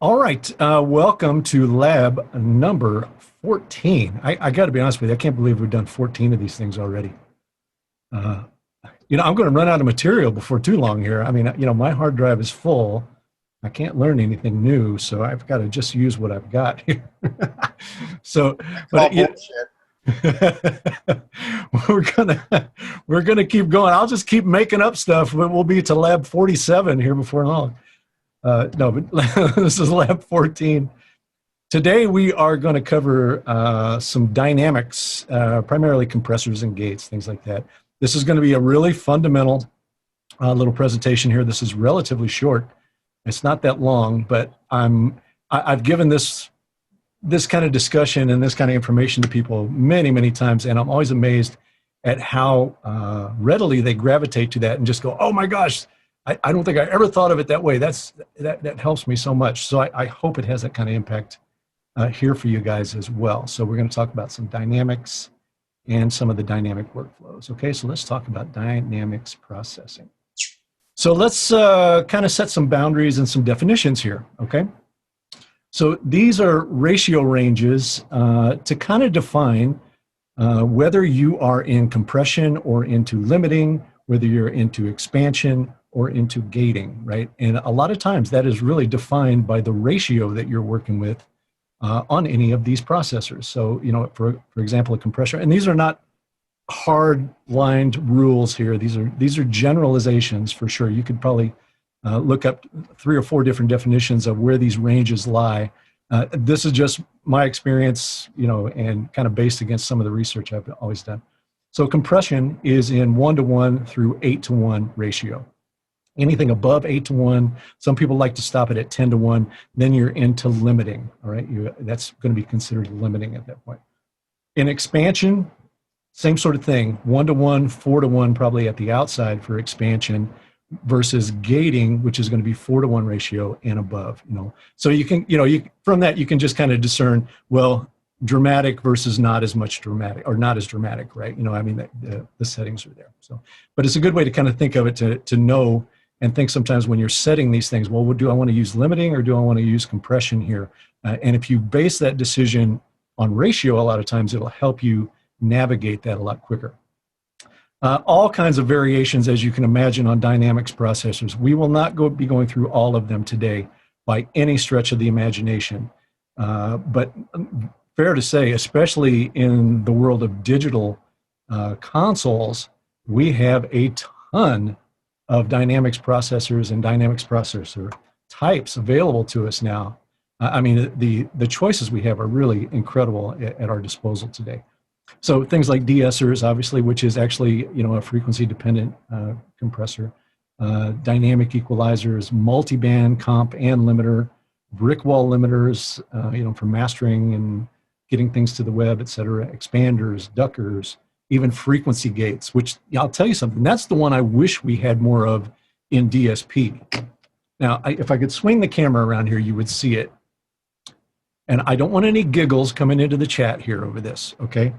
All right, welcome to lab number 14. I got to be honest with you, I can't believe we've done 14 of these things already. Uh, I'm going to run out of material before too long here. I mean, my hard drive is full. I can't learn anything new, so I've got to just use what I've got here. So, That's all but bullshit. we're gonna keep going. I'll just keep making up stuff. We'll be to lab 47 here before long. No, but this is lab 14. Today we are going to cover some dynamics, primarily compressors and gates, things like that. This is going to be a really fundamental little presentation here. This is relatively short. It's not that long, but I've given this kind of discussion and this kind of information to people many, many times, and I'm always amazed at how readily they gravitate to that and just go, "Oh my gosh, I don't think I ever thought of it that way." That helps me so much. So I hope it has that kind of impact here for you guys as well. So we're going to talk about some dynamics and some of the dynamic workflows. Okay, so let's talk about dynamics processing. So let's kind of set some boundaries and some definitions here, okay? So these are ratio ranges to kind of define whether you are in compression or into limiting, whether you're into expansion or into gating, right? And a lot of times that is really defined by the ratio that you're working with on any of these processors. So, for example, a compressor, and these are not hard-lined rules here. These are generalizations for sure. You could probably look up 3 or 4 different definitions of where these ranges lie. This is just my experience, and kind of based against some of the research I've always done. So compression is in 1-to-1 through 8-to-1 ratio. Anything above 8-to-1, some people like to stop it at 10-to-1, then you're into limiting, all right? That's going to be considered limiting at that point. In expansion, same sort of thing, 1-to-1, 4-to-1 probably at the outside for expansion, versus gating, which is going to be 4-to-1 ratio and above. So you can, from that you can just kind of discern, well, dramatic versus not as much dramatic, or not as dramatic, right? The settings are there. So, but it's a good way to kind of think of it to know and think sometimes when you're setting these things. Well, do I want to use limiting or do I want to use compression here? And if you base that decision on ratio, a lot of times it'll help you navigate that a lot quicker. All kinds of variations, as you can imagine, on dynamics processors. We will not be going through all of them today by any stretch of the imagination. But fair to say, especially in the world of digital consoles, we have a ton of dynamics processors and dynamics processor types available to us now. I mean, the choices we have are really incredible at our disposal today. So things like de-essers, obviously, which is actually a frequency-dependent compressor, dynamic equalizers, multiband comp and limiter, brick wall limiters, for mastering and getting things to the web, et cetera, expanders, duckers, even frequency gates, which I'll tell you something, that's the one I wish we had more of in DSP. Now, if I could swing the camera around here, you would see it. And I don't want any giggles coming into the chat here over this, okay?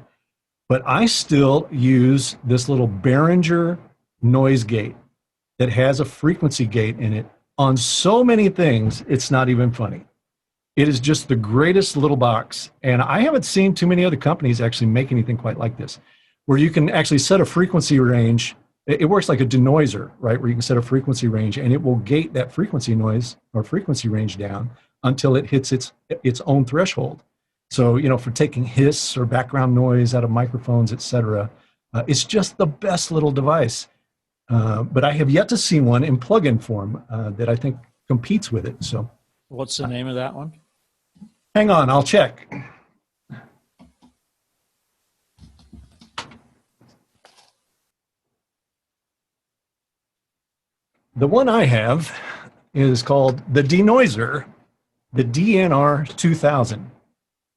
But I still use this little Behringer noise gate that has a frequency gate in it on so many things, it's not even funny. It is just the greatest little box. And I haven't seen too many other companies actually make anything quite like this, where you can actually set a frequency range. It works like a denoiser, right? Where you can set a frequency range and it will gate that frequency noise or frequency range down until it hits its own threshold. So, for taking hiss or background noise out of microphones, et cetera, it's just the best little device. But I have yet to see one in plug-in form that I think competes with it. So, what's the name of that one? Hang on, I'll check. The one I have is called the Denoiser, the DNR 2000.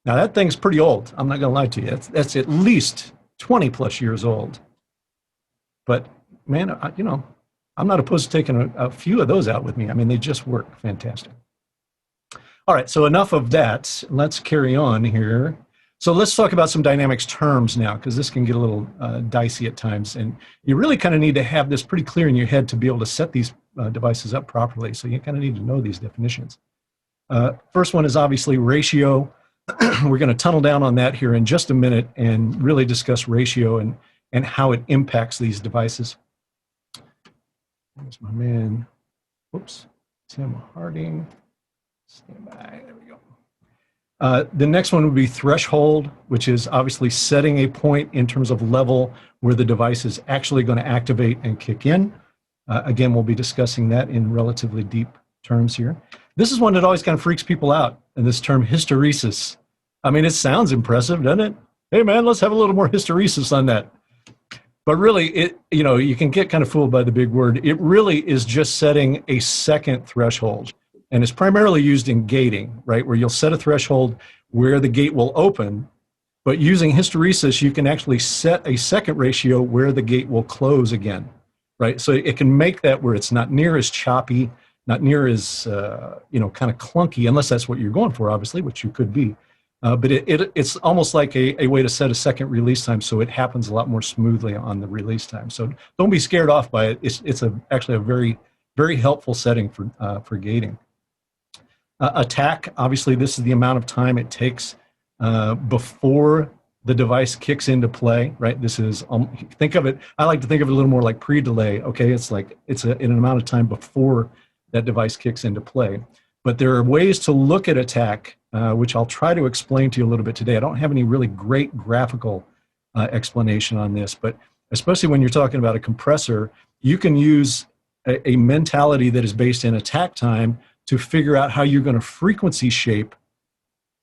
Now that thing's pretty old. I'm not going to lie to you. That's at least 20 plus years old. But man, I'm not opposed to taking a few of those out with me. I mean, they just work fantastic. All right, so enough of that. Let's carry on here. So let's talk about some dynamics terms now, because this can get a little dicey at times. And you really kind of need to have this pretty clear in your head to be able to set these devices up properly. So you kind of need to know these definitions. First one is obviously ratio. We're going to tunnel down on that here in just a minute and really discuss ratio and how it impacts these devices. There's my man. Whoops. Tim Harding. Stand by. There we go. The next one would be threshold, which is obviously setting a point in terms of level where the device is actually going to activate and kick in. Again, we'll be discussing that in relatively deep terms here. This is one that always kind of freaks people out, and this term hysteresis. I mean, it sounds impressive, doesn't it? Hey, man, let's have a little more hysteresis on that. But really, you can get kind of fooled by the big word. It really is just setting a second threshold, and it's primarily used in gating, right, where you'll set a threshold where the gate will open, but using hysteresis, you can actually set a second ratio where the gate will close again, right? So it can make that where it's not near as choppy, not near as, kind of clunky, unless that's what you're going for, obviously, which you could be. But it's almost like a way to set a second release time so it happens a lot more smoothly on the release time. So don't be scared off by it. It's actually a very, very helpful setting for gating. Attack, obviously, this is the amount of time it takes before the device kicks into play, right? This is, think of it, I like to think of it a little more like pre-delay, okay? It's like, it's an amount of time before that device kicks into play. But there are ways to look at attack, which I'll try to explain to you a little bit today. I don't have any really great graphical explanation on this, but especially when you're talking about a compressor, you can use a mentality that is based in attack time to figure out how you're going to frequency shape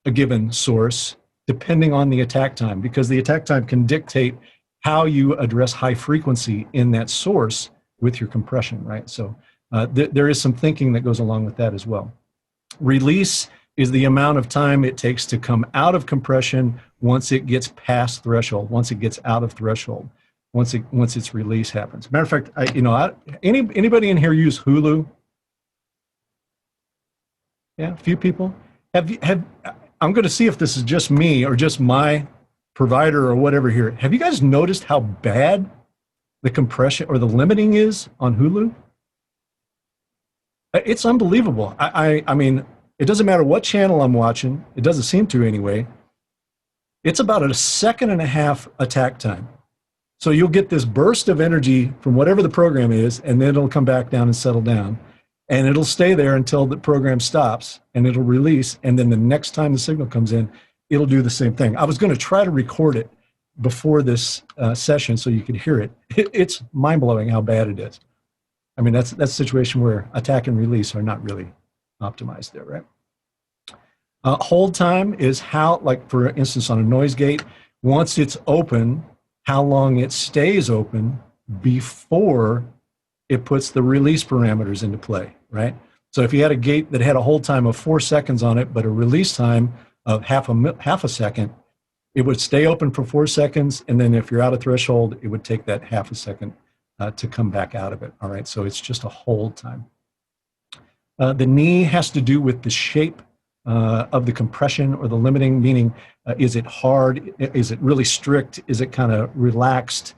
a given source depending on the attack time, because the attack time can dictate how you address high frequency in that source with your compression, right? So there is some thinking that goes along with that as well. Release is the amount of time it takes to come out of compression once it gets past threshold, once it gets out of threshold, once its release happens. Matter of fact, anybody in here use Hulu? Yeah, a few people. I'm going to see if this is just me or just my provider or whatever here. Have you guys noticed how bad the compression or the limiting is on Hulu? It's unbelievable. I mean, it doesn't matter what channel I'm watching. It doesn't seem to anyway. It's about a 1.5 seconds attack time. So you'll get this burst of energy from whatever the program is, and then it'll come back down and settle down. And it'll stay there until the program stops, and it'll release. And then the next time the signal comes in, it'll do the same thing. I was going to try to record it before this session so you could hear it. It's mind-blowing how bad it is. I mean, that's a situation where attack and release are not really optimized there, right? Hold time is how, like for instance, on a noise gate, once it's open, how long it stays open before it puts the release parameters into play, right? So if you had a gate that had a hold time of 4 seconds on it, but a release time of half a second, it would stay open for 4 seconds, and then if you're out of threshold, it would take that half a second to come back out of it, all right? So it's just a hold time. The knee has to do with the shape of the compression or the limiting, meaning is it hard? Is it really strict? Is it kind of relaxed?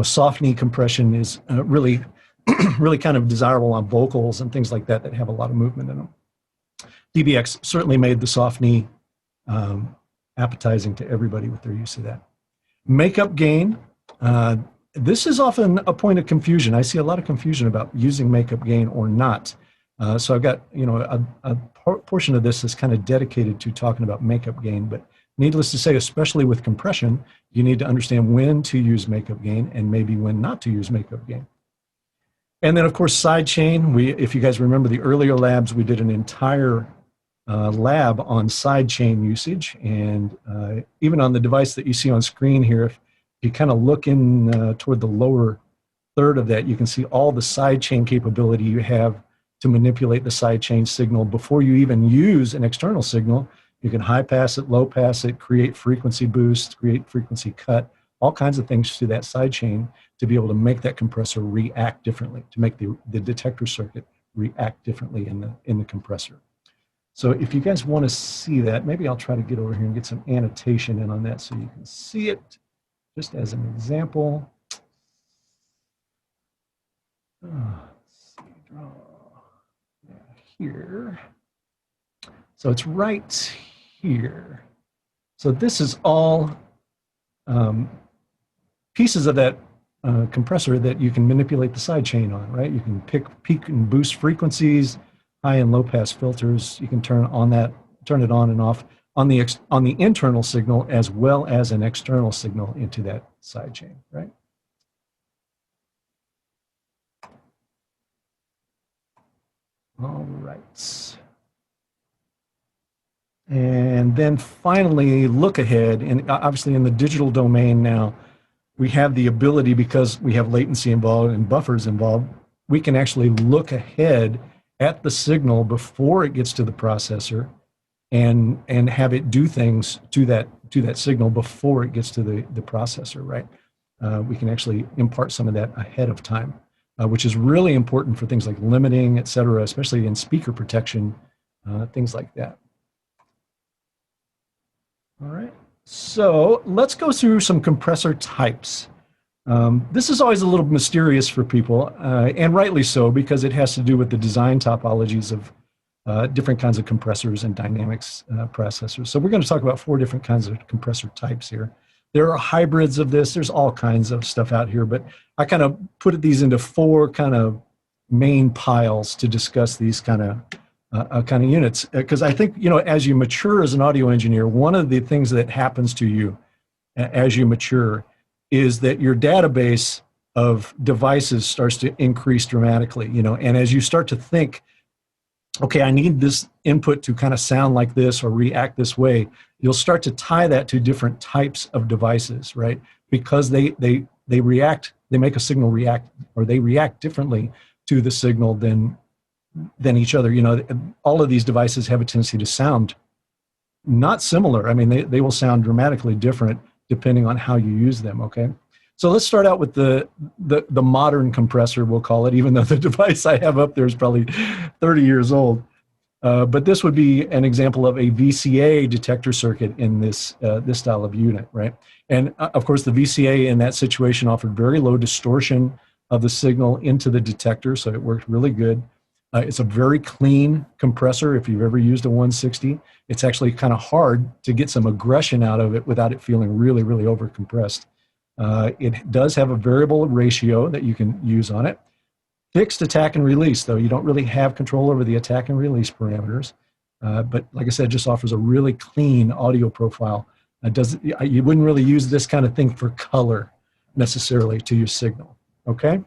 Soft knee compression is really kind of desirable on vocals and things like that have a lot of movement in them. DBX certainly made the soft knee appetizing to everybody with their use of that. Makeup gain. This is often a point of confusion. I see a lot of confusion about using makeup gain or not. So I've got, a portion of this is kind of dedicated to talking about makeup gain, but needless to say, especially with compression, you need to understand when to use makeup gain and maybe when not to use makeup gain. And then, of course, sidechain. If you guys remember the earlier labs, we did an entire lab on sidechain usage. And even on the device that you see on screen here, if you kind of look in toward the lower third of that, you can see all the sidechain capability you have to manipulate the sidechain signal before you even use an external signal. You can high pass it, low pass it, create frequency boost, create frequency cut, all kinds of things through that sidechain to be able to make that compressor react differently, to make the detector circuit react differently in the compressor. So if you guys want to see that, maybe I'll try to get over here and get some annotation in on that so you can see it, just as an example. Let's see, draw here. So it's right here. So this is all pieces of that compressor that you can manipulate the side chain on, right? You can pick peak and boost frequencies, high and low pass filters. You can turn it on and off on the internal signal as well as an external signal into that side chain, right? All right. And then finally, look ahead. And obviously in the digital domain now, we have the ability, because we have latency involved and buffers involved, we can actually look ahead at the signal before it gets to the processor and have it do things to that signal before it gets to the processor, right? We can actually impart some of that ahead of time, which is really important for things like limiting, et cetera, especially in speaker protection, things like that. All right. So let's go through some compressor types. This is always a little mysterious for people, and rightly so, because it has to do with the design topologies of different kinds of compressors and dynamics processors. So we're going to talk about 4 different kinds of compressor types here. There are hybrids of this. There's all kinds of stuff out here, but I kind of put these into 4 kind of main piles to discuss these kind of units, because I think, you know, as you mature as an audio engineer, one of the things that happens to you as you mature is that your database of devices starts to increase dramatically, you know, and as you start to think, okay, I need this input to kind of sound like this or react this way, you'll start to tie that to different types of devices, right? Because they react, they make a signal react, or they react differently to the signal than each other. You know, all of these devices have a tendency to sound not similar. I mean, they will sound dramatically different depending on how you use them, okay? So let's start out with the modern compressor, we'll call it, even though the device I have up there is probably 30 years old. But this would be an example of a VCA detector circuit in this style of unit, right? And of course, the VCA in that situation offered very low distortion of the signal into the detector, so it worked really good. It's a very clean compressor. If you've ever used a 160, it's actually kind of hard to get some aggression out of it without it feeling really, really overcompressed. It does have a variable ratio that you can use on it. Fixed attack and release, though. You don't really have control over the attack and release parameters. But like I said, just offers a really clean audio profile. You wouldn't really use this kind of thing for color necessarily to your signal. Okay?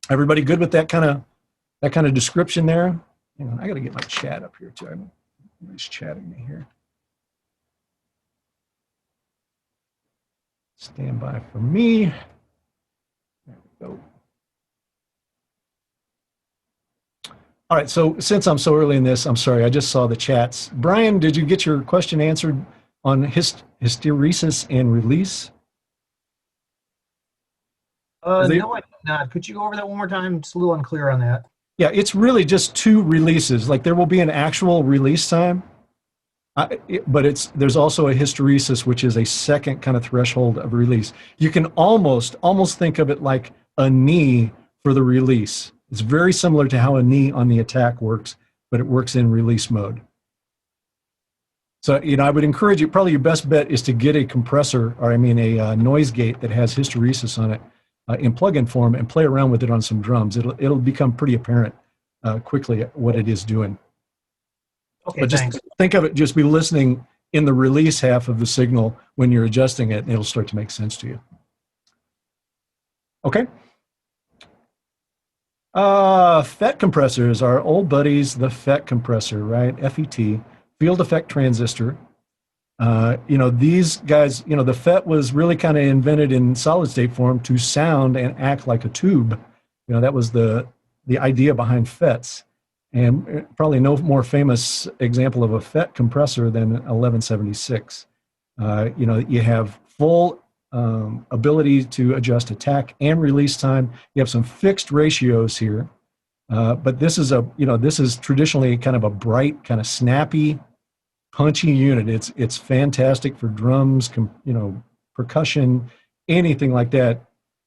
Everybody good with that kind of description there? Hang on, I got to get my chat up here too. Everybody's chatting me here. Stand by for me. There we go. All right, so since I'm so early in this, I'm sorry, I just saw the chats. Brian, did you get your question answered on hysteresis and release? No, I did not. Could you go over that one more time? It's a little unclear on that. Yeah, it's really just 2 releases. Like there will be an actual release time, but there's also a hysteresis, which is a second kind of threshold of release. You can almost think of it like a knee for the release. It's very similar to how a knee on the attack works, but it works in release mode. So, you know, I would encourage you, probably your best bet is to get a compressor, or I mean a noise gate that has hysteresis on it in plug-in form and play around with it on some drums. It'll become pretty apparent quickly what it is doing. Okay, but just thanks. think of it, just be listening in the release half of the signal when you're adjusting it, and it'll start to make sense to you. Okay. FET compressors, our old buddies, the FET compressor, right? FET, field effect transistor. You know, these guys, you know, the FET was really kind of invented in solid state form to sound and act like a tube. You know, that was the idea behind FETs. And probably no more famous example of a FET compressor than 1176. You know, you have full ability to adjust attack and release time. You have some fixed ratios here, but this is this is traditionally kind of a bright, kind of snappy, punchy unit. It's fantastic for drums, you know, percussion, anything like that.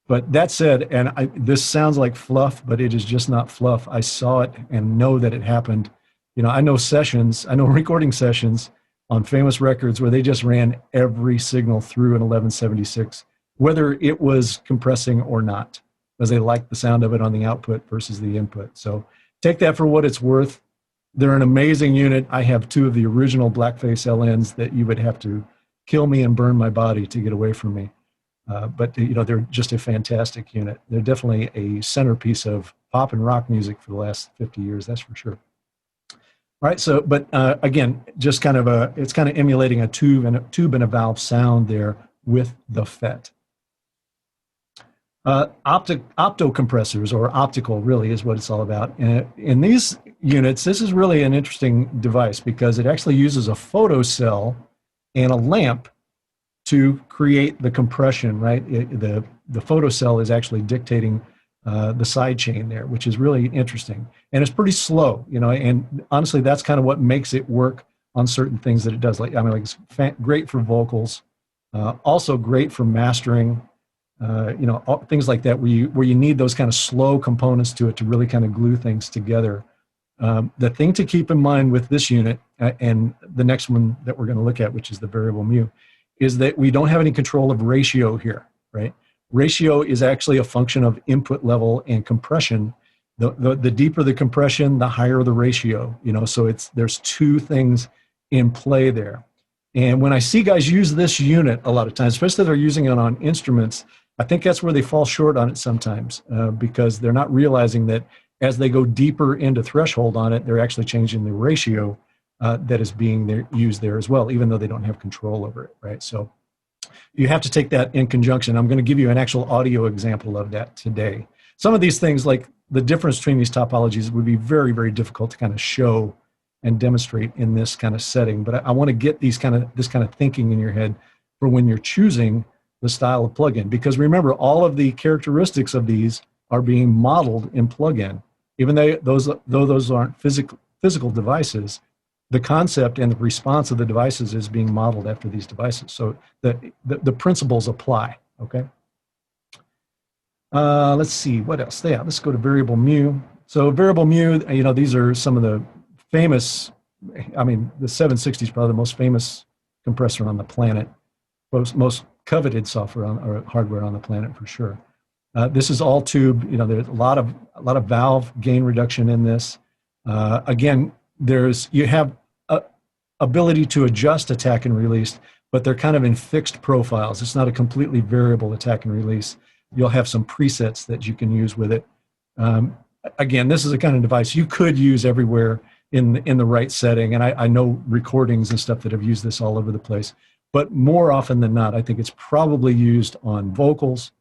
But that said, and this sounds like fluff, but it is just not fluff. I saw it and know that it happened I know recording sessions on famous records where they just ran every signal through an 1176, whether it was compressing or not, because they liked the sound of it on the output versus the input. So take that for what it's worth. They're an amazing unit. I have two of the original blackface LNs that you would have to kill me and burn my body to get away from me. But they're just a fantastic unit. They're definitely a centerpiece of pop and rock music for the last 50 years, that's for sure. All right, so, but again, just it's kind of emulating a tube and a valve sound there with the FET. Opto compressors, or optical, really is what it's all about. In these units, this is really an interesting device because it actually uses a photocell and a lamp to create the compression, right? The photocell is actually dictating the side chain there, which is really interesting. And it's pretty slow, and honestly, that's kind of what makes it work on certain things that it does. Like it's great for vocals, also great for mastering, things like that, where you need those kind of slow components to it to really kind of glue things together. The thing to keep in mind with this unit, and the next one that we're going to look at, which is the variable mu, is that we don't have any control of ratio here, right? Ratio is actually a function of input level and compression. The deeper the compression, the higher the ratio, so there's two things in play there. And when I see guys use this unit a lot of times, especially if they're using it on instruments, I think that's where they fall short on it sometimes, because they're not realizing that as they go deeper into threshold on it, they're actually changing the ratio that is being used there as well, even though they don't have control over it, right? So you have to take that in conjunction. I'm going to give you an actual audio example of that today. Some of these things, like the difference between these topologies, would be very, very difficult to kind of show and demonstrate in this kind of setting. But I want to get this kind of thinking in your head for when you're choosing the style of plugin. Because remember, all of the characteristics of these are being modeled in plugin. Even though those aren't physical devices, the concept and the response of the devices is being modeled after these devices. So the principles apply, okay? Let's see, what else? Yeah, let's go to variable mu. So variable mu, these are some of the famous, the 760 is probably the most famous compressor on the planet, most coveted software or hardware on the planet for sure. This is all tube, there's a lot of valve gain reduction in this. Again, you have ability to adjust attack and release, but they're kind of in fixed profiles. It's not a completely variable attack and release. You'll have some presets that you can use with it. Again, this is a kind of device you could use everywhere in the right setting. And I know recordings and stuff that have used this all over the place. But more often than not, I think it's probably used on vocals,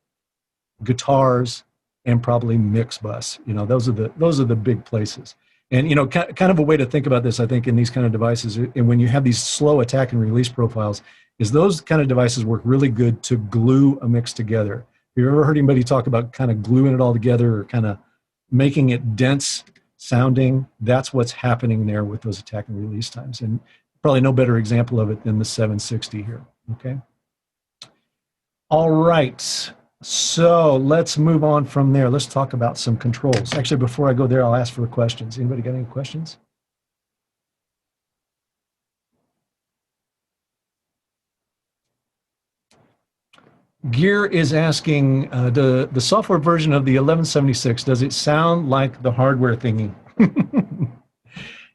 guitars, and probably mix bus. Those are the big places. And kind of a way to think about this, I think, in these kind of devices, and when you have these slow attack and release profiles, is those kind of devices work really good to glue a mix together. Have you ever heard anybody talk about kind of gluing it all together or kind of making it dense sounding? That's what's happening there with those attack and release times. And probably no better example of it than the 760 here, okay? All right. So let's move on from there. Let's talk about some controls. Actually, before I go there, I'll ask for questions. Anybody got any questions? Gear is asking, the software version of the 1176, does it sound like the hardware thingy?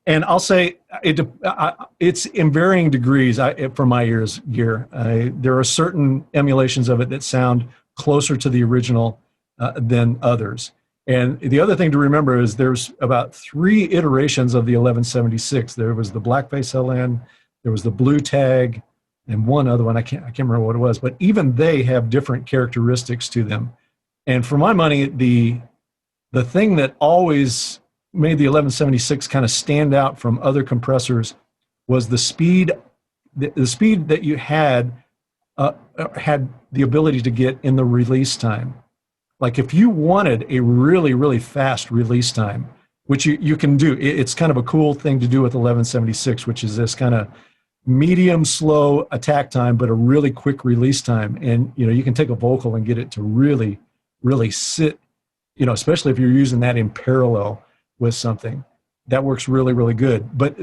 And I'll say it's in varying degrees for my ears, Gear. There are certain emulations of it that sound closer to the original than others. And the other thing to remember is there's about 3 iterations of the 1176. There was the blackface LN, there was the blue tag, and one other one, I can't remember what it was, but even they have different characteristics to them. And for my money, the thing that always made the 1176 kind of stand out from other compressors was the speed. The speed that you had the ability to get in the release time. Like if you wanted a really, really fast release time, which you can do, it's kind of a cool thing to do with 1176, which is this kind of medium slow attack time, but a really quick release time. And, you can take a vocal and get it to really, really sit, especially if you're using that in parallel with something. that works really, really good. But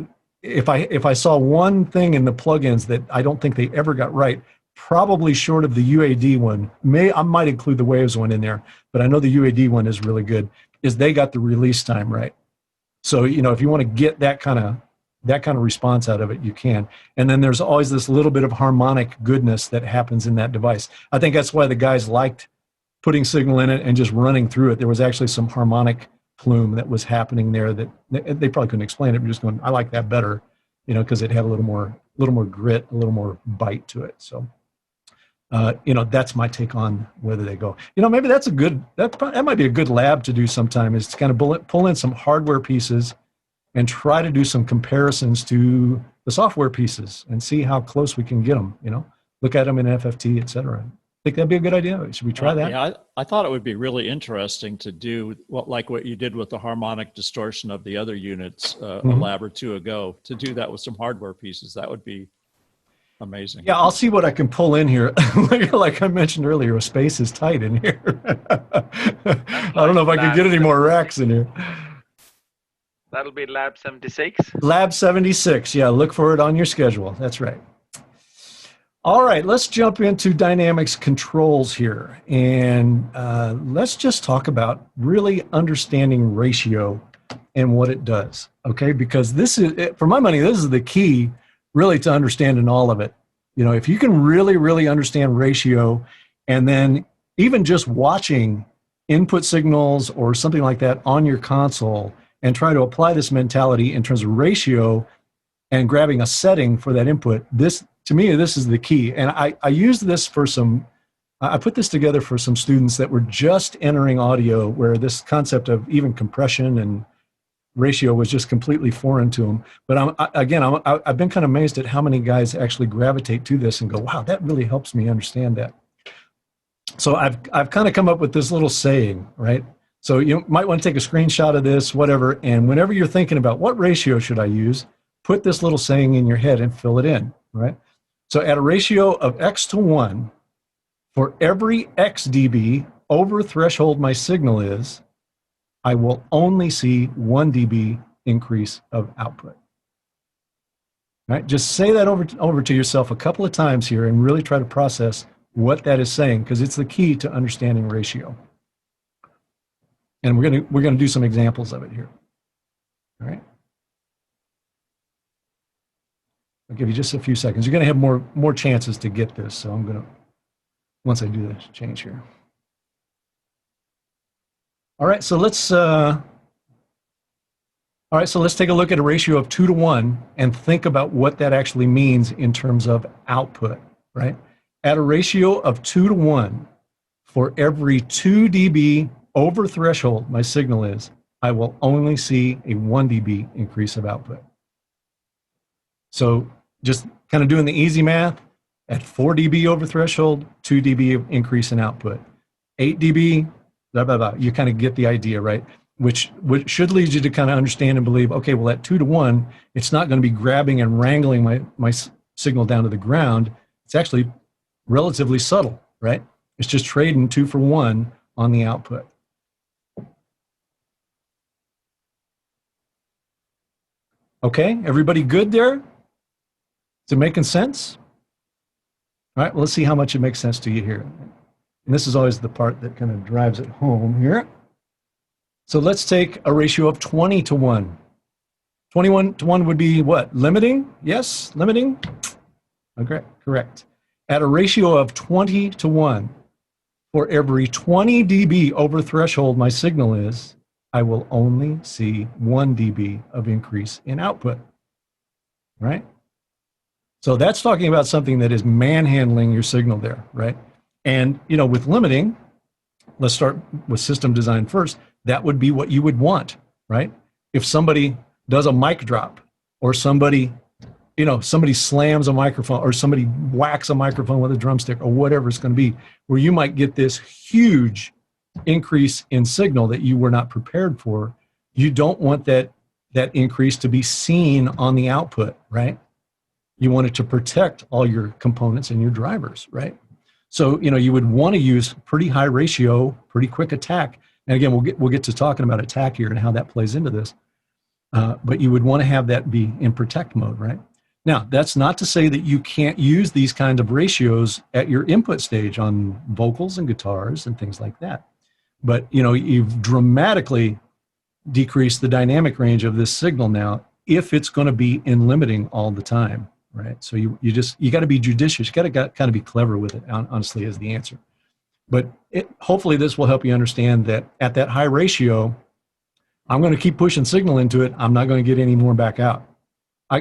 if I saw one thing in the plugins that I don't think they ever got right, probably short of the UAD one, I might include the Waves one in there, but I know the UAD one is really good, is they got the release time right. So, if you want to get that kind of response out of it, you can. And then there's always this little bit of harmonic goodness that happens in that device. I think that's why the guys liked putting signal in it and just running through it. There was actually some harmonic plume that was happening there that they probably couldn't explain it, but just going, I like that better, because it had a little more grit, a little more bite to it. So, that's my take on whether they go. Maybe that's that might be a good lab to do sometime, is to kind of pull in some hardware pieces and try to do some comparisons to the software pieces and see how close we can get them, look at them in FFT, et cetera. Think that'd be a good idea? Should we try that? Yeah, I thought it would be really interesting to do what you did with the harmonic distortion of the other units a lab or two ago, to do that with some hardware pieces. That would be amazing. Yeah, I'll see what I can pull in here. Like I mentioned earlier, space is tight in here. I don't know if I can get any more racks in here. That'll be Lab 76. Lab 76, yeah, look for it on your schedule. That's right. All right, let's jump into Dynamics controls here. And let's just talk about really understanding ratio and what it does, okay? Because this is, for my money, this is the key really to understanding all of it. If you can really, really understand ratio, and then even just watching input signals or something like that on your console and try to apply this mentality in terms of ratio and grabbing a setting for that input, to me, this is the key. And I used this I put this together for some students that were just entering audio, where this concept of even compression and ratio was just completely foreign to them. But I've been kind of amazed at how many guys actually gravitate to this and go, wow, that really helps me understand that. So I've kind of come up with this little saying, right? So you might want to take a screenshot of this, whatever, and whenever you're thinking about what ratio should I use, put this little saying in your head and fill it in, right? So at a ratio of X to 1, for every X dB over threshold my signal is, I will only see 1 dB increase of output. Right? Just say that over to yourself a couple of times here and really try to process what that is saying, because it's the key to understanding ratio. And we're gonna do some examples of it here. All right. I'll give you just a few seconds. You're gonna have more chances to get this, so I'm gonna, once I do this change here. All right, so let's take a look at a ratio of 2 to 1 and think about what that actually means in terms of output, right? At a ratio of 2 to 1, for every 2 dB over threshold my signal is, I will only see a 1 dB increase of output. So just kind of doing the easy math, at 4 dB over threshold, 2 dB increase in output. 8 dB, blah, blah, blah. You kind of get the idea, right? Which should lead you to kind of understand and believe, okay, well, at 2 to 1, it's not going to be grabbing and wrangling my signal down to the ground. It's actually relatively subtle, right? It's just trading 2 for 1 on the output. Okay, everybody good there? Is it making sense? All right, well, let's see how much it makes sense to you here. And this is always the part that kind of drives it home here. So let's take a ratio of 20 to 1. 21 to 1 would be what? Limiting? Yes, limiting? Okay, correct. At a ratio of 20 to 1, for every 20 dB over threshold my signal is, I will only see 1 dB of increase in output, right? So that's talking about something that is manhandling your signal there, right? And, with limiting, let's start with system design first. That would be what you would want, right? If somebody does a mic drop, or somebody slams a microphone, or somebody whacks a microphone with a drumstick, or whatever it's going to be, where you might get this huge increase in signal that you were not prepared for. You don't want that increase to be seen on the output, right? You want it to protect all your components and your drivers, right? So, you would want to use pretty high ratio, pretty quick attack. And again, we'll get to talking about attack here and how that plays into this. But you would want to have that be in protect mode, right? Now, that's not to say that you can't use these kind of ratios at your input stage on vocals and guitars and things like that. But, you know, you've dramatically decreased the dynamic range of this signal now if it's going to be in limiting all the time, right? So you got to be judicious. You got to kind of be clever with it, honestly, is the answer. But hopefully this will help you understand that at that high ratio, I'm going to keep pushing signal into it. I'm not going to get any more back out.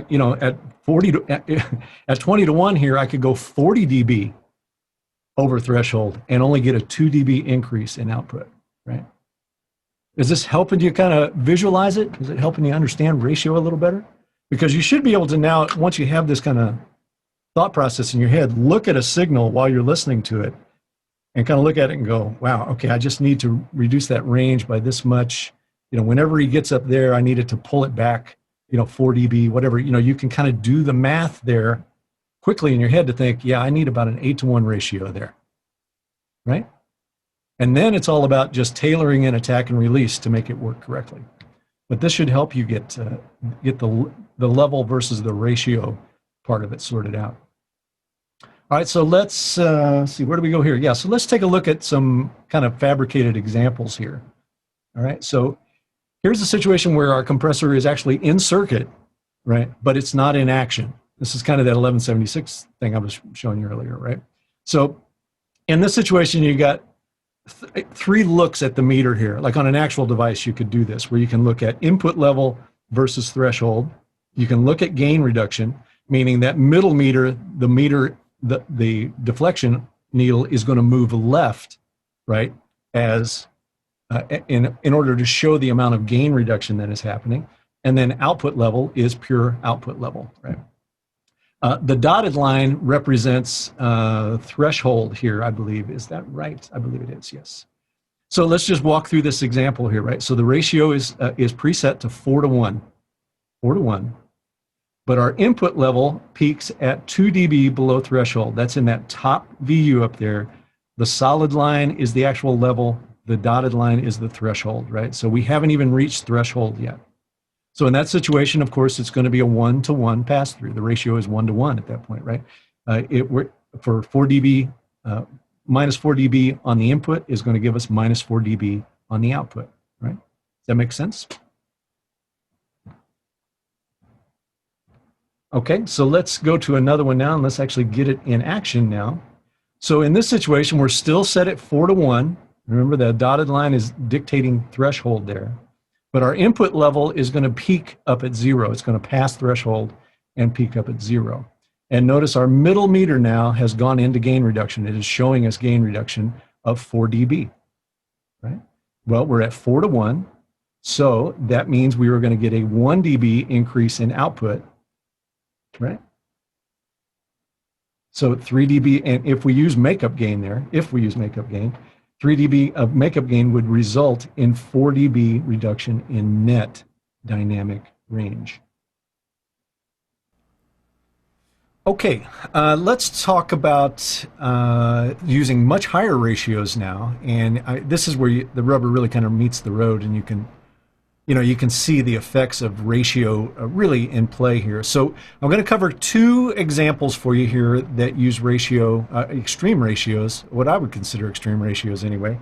You know, at 20 to 1 here, I could go 40 dB over threshold and only get a 2 dB increase in output, right? Is this helping you kind of visualize it? Is it helping you understand ratio a little better? Because you should be able to now, once you have this kind of thought process in your head, look at a signal while you're listening to it and kind of look at it and go, wow, okay, I just need to reduce that range by this much. You know, whenever he gets up there, I needed to pull it back, you know, 4 dB, whatever. You know, you can kind of do the math there quickly in your head to think, yeah, I need about an 8-to-1 ratio there, right? And then it's all about just tailoring in attack and release to make it work correctly. But this should help you get the level versus the ratio part of it sorted out. All right, so let's see, where do we go here? Yeah, so let's take a look at some kind of fabricated examples here. All right, so here's a situation where our compressor is actually in circuit, right? But it's not in action. This is kind of that 1176 thing I was showing you earlier, right? So in this situation, you got three looks at the meter here. Like on an actual device, you could do this, where you can look at input level versus threshold. You can look at gain reduction, meaning that middle meter, the deflection needle is going to move left, right, as in order to show the amount of gain reduction that is happening. And then output level is pure output level, right? The dotted line represents threshold here, I believe. Is that right? I believe it is, yes. So let's just walk through this example here, right? So the ratio is preset to 4 to 1, 4 to 1. But our input level peaks at 2 dB below threshold. That's in that top VU up there. The solid line is the actual level. The dotted line is the threshold, right? So we haven't even reached threshold yet. So in that situation, of course, it's going to be a 1-to-1 pass-through. The ratio is 1 to 1 at that point, right? For 4 dB, minus 4 dB on the input is going to give us minus 4 dB on the output, right? Does that make sense? Okay, so let's go to another one now, and let's actually get it in action now. So in this situation, we're still set at 4 to 1. Remember, the dotted line is dictating threshold there. But our input level is going to peak up at 0. It's going to pass threshold and peak up at 0. And notice our middle meter now has gone into gain reduction. It is showing us gain reduction of 4 dB, right? Well, we're at 4 to 1. So that means we were going to get a 1 dB increase in output, right? So 3 dB, and if we use makeup gain there, 3 dB of makeup gain would result in 4 dB reduction in net dynamic range. Okay, let's talk about using much higher ratios now. And this is where the rubber really kind of meets the road, and you can see the effects of ratio really in play here. So I'm going to cover 2 examples for you here that use ratio, extreme ratios, what I would consider extreme ratios anyway,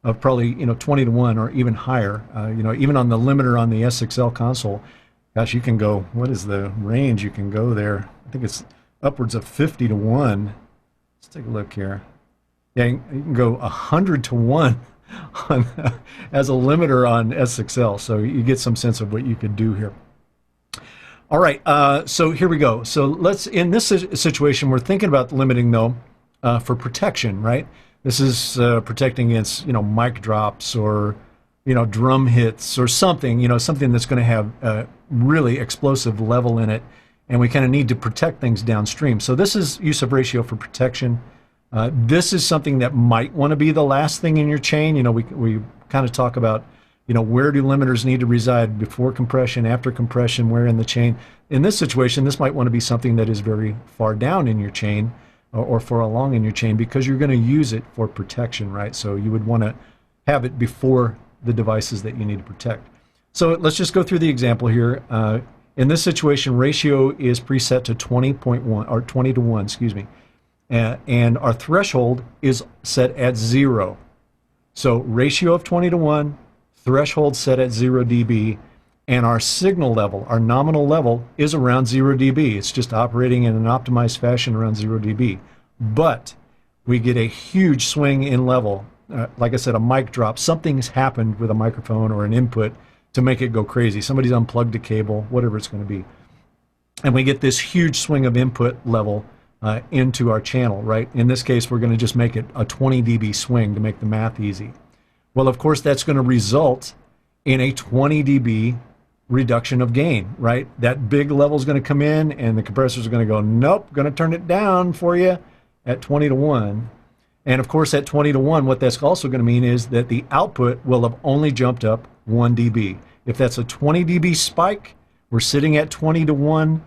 of probably 20 to 1 or even higher. Even on the limiter on the S6L console, gosh, you can go, what is the range you can go there? I think it's upwards of 50 to 1. Let's take a look here. Yeah, you can go 100 to 1. As a limiter on S6L, so you get some sense of what you could do here. All right, so here we go. So in this situation, we're thinking about limiting though for protection, right? This is protecting against mic drops or drum hits or something, something that's going to have a really explosive level in it, and we kind of need to protect things downstream. So this is use of ratio for protection. This is something that might want to be the last thing in your chain. We kind of talk about, where do limiters need to reside before compression, after compression, where in the chain. In this situation, this might want to be something that is very far down in your chain or far along in your chain because you're going to use it for protection, right? So you would want to have it before the devices that you need to protect. So let's just go through the example here. In this situation, ratio is preset to 20.1 or 20 to 1, excuse me. And our threshold is set at 0. So ratio of 20 to 1, threshold set at 0 dB, and our signal level, our nominal level, is around 0 dB. It's just operating in an optimized fashion around 0 dB. But we get a huge swing in level. Like I said, a mic drop. Something's happened with a microphone or an input to make it go crazy. Somebody's unplugged a cable, whatever it's going to be. And we get this huge swing of input level into our channel, right? In this case, we're going to just make it a 20 dB swing to make the math easy. Well, of course, that's going to result in a 20 dB reduction of gain, right? That big level is going to come in, and the compressors are going to go, nope, going to turn it down for you at 20 to 1. And of course, at 20 to 1, what that's also going to mean is that the output will have only jumped up 1 dB. If that's a 20 dB spike, we're sitting at 20 to 1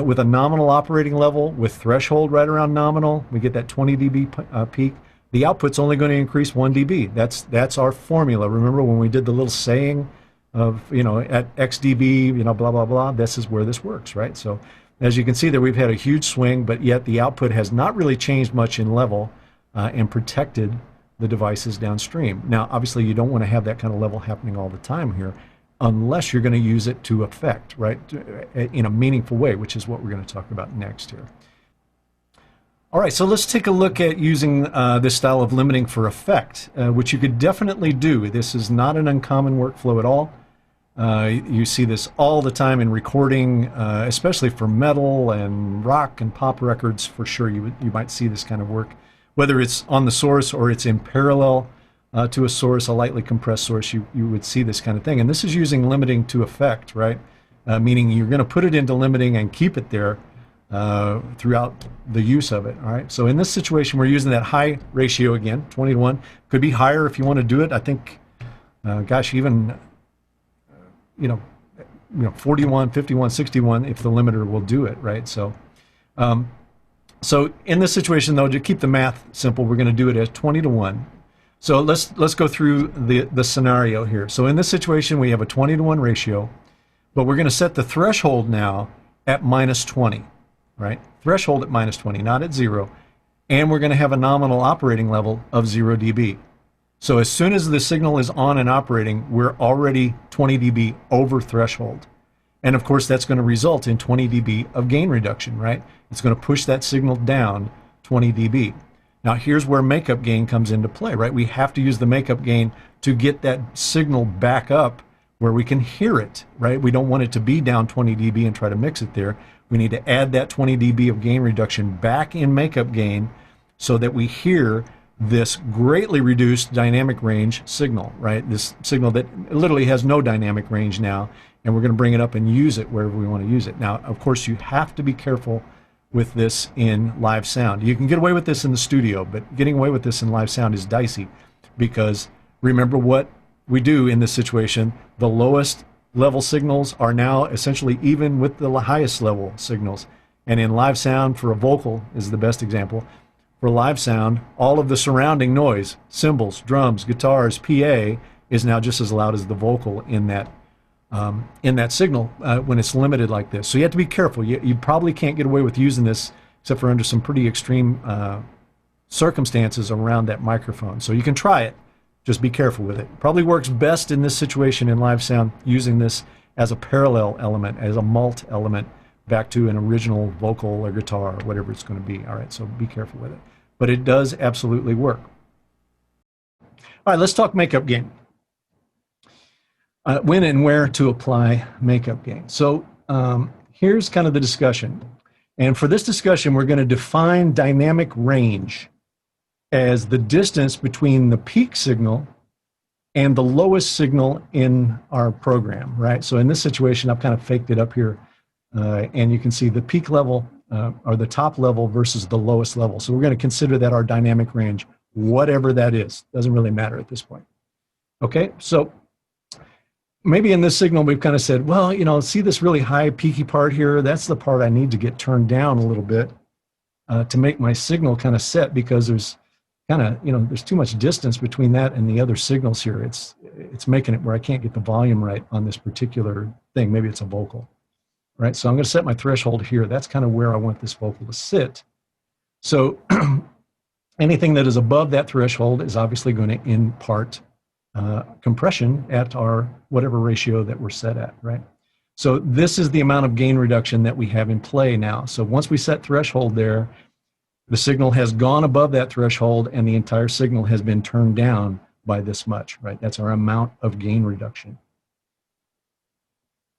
with a nominal operating level with threshold right around nominal. We get that 20 dB peak. The output's only going to increase 1 dB. That's our formula. Remember when we did the little saying of, at X dB, blah, blah, blah, this is where this works, right? So as you can see there, we've had a huge swing, but yet the output has not really changed much in level and protected the devices downstream. Now, obviously, you don't want to have that kind of level happening all the time here unless you're going to use it to effect, right, in a meaningful way, which is what we're going to talk about next here. All right, so let's take a look at using this style of limiting for effect, which you could definitely do. This is not an uncommon workflow at all. You see this all the time in recording, especially for metal and rock and pop records. For sure, you might see this kind of work, whether it's on the source or it's in parallel to a source, a lightly compressed source. You would see this kind of thing, and this is using limiting to effect, right? Meaning you're going to put it into limiting and keep it there throughout the use of it. All right. So in this situation, we're using that high ratio again, 20 to 1. Could be higher if you want to do it. I think, gosh, even 41, 51, 61, if the limiter will do it, right? So, so in this situation, though, to keep the math simple, we're going to do it as 20 to 1. So let's go through the scenario here. So in this situation, we have a 20 to 1 ratio, but we're going to set the threshold now at minus 20, right? Threshold at minus 20, not at 0. And we're going to have a nominal operating level of 0 dB. So as soon as the signal is on and operating, we're already 20 dB over threshold. And of course, that's going to result in 20 dB of gain reduction, right? It's going to push that signal down 20 dB. Now, here's where makeup gain comes into play, right? We have to use the makeup gain to get that signal back up where we can hear it, right? We don't want it to be down 20 dB and try to mix it there. We need to add that 20 dB of gain reduction back in makeup gain so that we hear this greatly reduced dynamic range signal, right? This signal that literally has no dynamic range now, and we're going to bring it up and use it wherever we want to use it. Now, of course, you have to be careful with this in live sound. You can get away with this in the studio, but getting away with this in live sound is dicey because remember what we do in this situation. The lowest level signals are now essentially even with the highest level signals. And in live sound, for a vocal is the best example. For live sound, all of the surrounding noise, cymbals, drums, guitars, PA, is now just as loud as the vocal in that signal when it's limited like this. So you have to be careful. You probably can't get away with using this except for under some pretty extreme circumstances around that microphone. So you can try it. Just be careful with it. Probably works best in this situation in live sound using this as a parallel element, as a mult element back to an original vocal or guitar or whatever it's going to be. All right, so be careful with it. But it does absolutely work. All right, let's talk makeup gain. When and where to apply makeup gain. So here's kind of the discussion. And for this discussion, we're going to define dynamic range as the distance between the peak signal and the lowest signal in our program, right? So in this situation, I've kind of faked it up here. And you can see the peak level or the top level versus the lowest level. So we're going to consider that our dynamic range, whatever that is. Doesn't really matter at this point. Okay, so maybe in this signal we've kind of said, well, see this really high peaky part here? That's the part I need to get turned down a little bit to make my signal kind of set because there's kind of, there's too much distance between that and the other signals here. It's making it where I can't get the volume right on this particular thing. Maybe it's a vocal, right? So I'm going to set my threshold here. That's kind of where I want this vocal to sit. So anything that is above that threshold is obviously going to impart compression at our whatever ratio that we're set at, right? So this is the amount of gain reduction that we have in play now. So once we set threshold there, the signal has gone above that threshold and the entire signal has been turned down by this much, right? That's our amount of gain reduction.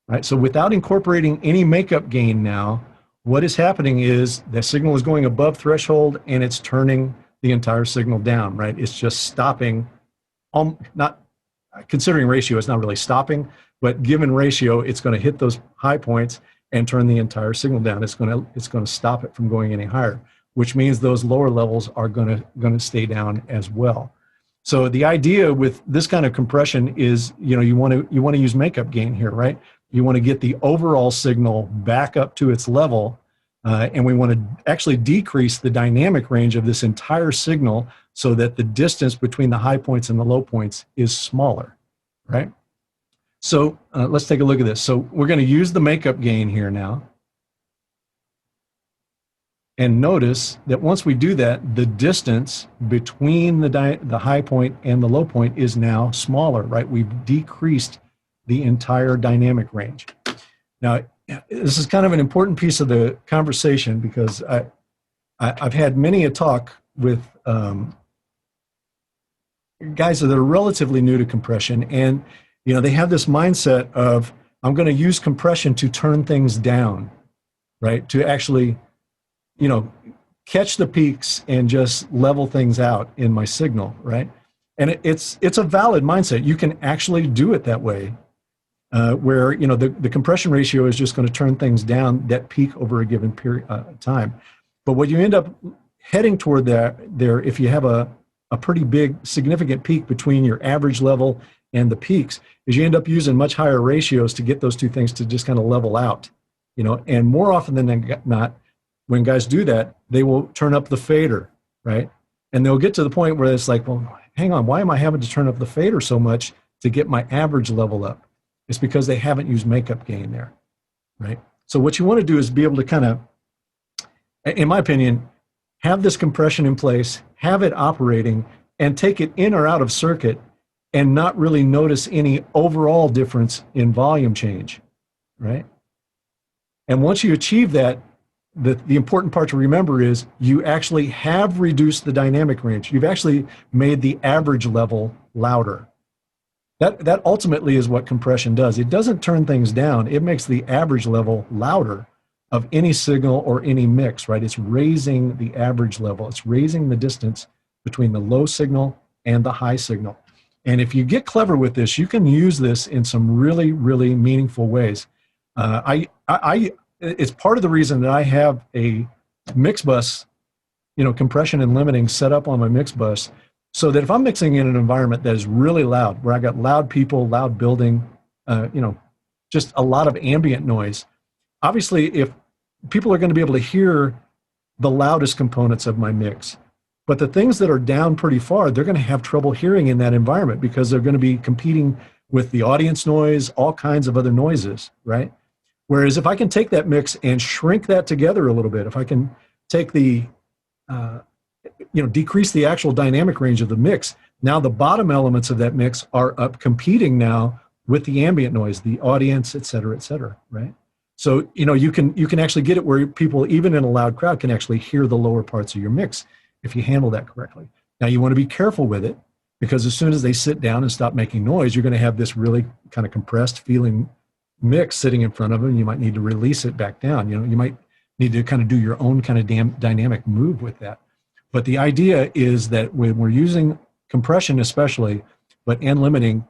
Right, so without incorporating any makeup gain now, what is happening is the signal is going above threshold and it's turning the entire signal down, right? It's just stopping, not considering ratio, it's not really stopping, but given ratio, it's going to hit those high points and turn the entire signal down. It's going to stop it from going any higher, which means those lower levels are going to stay down as well. So the idea with this kind of compression is, you want to use makeup gain here, right? You want to get the overall signal back up to its level, and we want to actually decrease the dynamic range of this entire signal so that the distance between the high points and the low points is smaller, right? So let's take a look at this. So we're going to use the makeup gain here now. And notice that once we do that, the distance between the high point and the low point is now smaller, right? We've decreased the entire dynamic range. Now, this is kind of an important piece of the conversation because I've had many a talk with guys that are relatively new to compression, and they have this mindset of, I'm going to use compression to turn things down, right? To actually catch the peaks and just level things out in my signal, right? And it's a valid mindset. You can actually do it that way, where the compression ratio is just going to turn things down that peak over a given period time. But what you end up heading toward there, if you have a pretty big significant peak between your average level and the peaks, is you end up using much higher ratios to get those two things to just kind of level out, and more often than not, when guys do that, they will turn up the fader, right? And they'll get to the point where it's like, well, hang on, why am I having to turn up the fader so much to get my average level up? It's because they haven't used makeup gain there, right? So what you want to do is be able to kind of, in my opinion, have this compression in place, have it operating, and take it in or out of circuit and not really notice any overall difference in volume change, right? And once you achieve that, the important part to remember is you actually have reduced the dynamic range. You've actually made the average level louder. That ultimately is what compression does. It doesn't turn things down. It makes the average level louder of any signal or any mix, right? It's raising the average level. It's raising the distance between the low signal and the high signal. And if you get clever with this, you can use this in some really, really meaningful ways. It's part of the reason that I have a mix bus, compression and limiting set up on my mix bus, so that if I'm mixing in an environment that is really loud, where I got loud people, loud building, just a lot of ambient noise, obviously if people are going to be able to hear the loudest components of my mix, but the things that are down pretty far, they're going to have trouble hearing in that environment because they're going to be competing with the audience noise, all kinds of other noises, right? Whereas if I can take that mix and shrink that together a little bit, if I can take decrease the actual dynamic range of the mix, now the bottom elements of that mix are up competing now with the ambient noise, the audience, et cetera, right? So, you can actually get it where people, even in a loud crowd, can actually hear the lower parts of your mix if you handle that correctly. Now, you want to be careful with it because as soon as they sit down and stop making noise, you're going to have this really kind of compressed feeling mix sitting in front of them. You might need to release it back down. You might need to kind of do your own kind of dynamic move with that. But the idea is that when we're using compression especially, and limiting,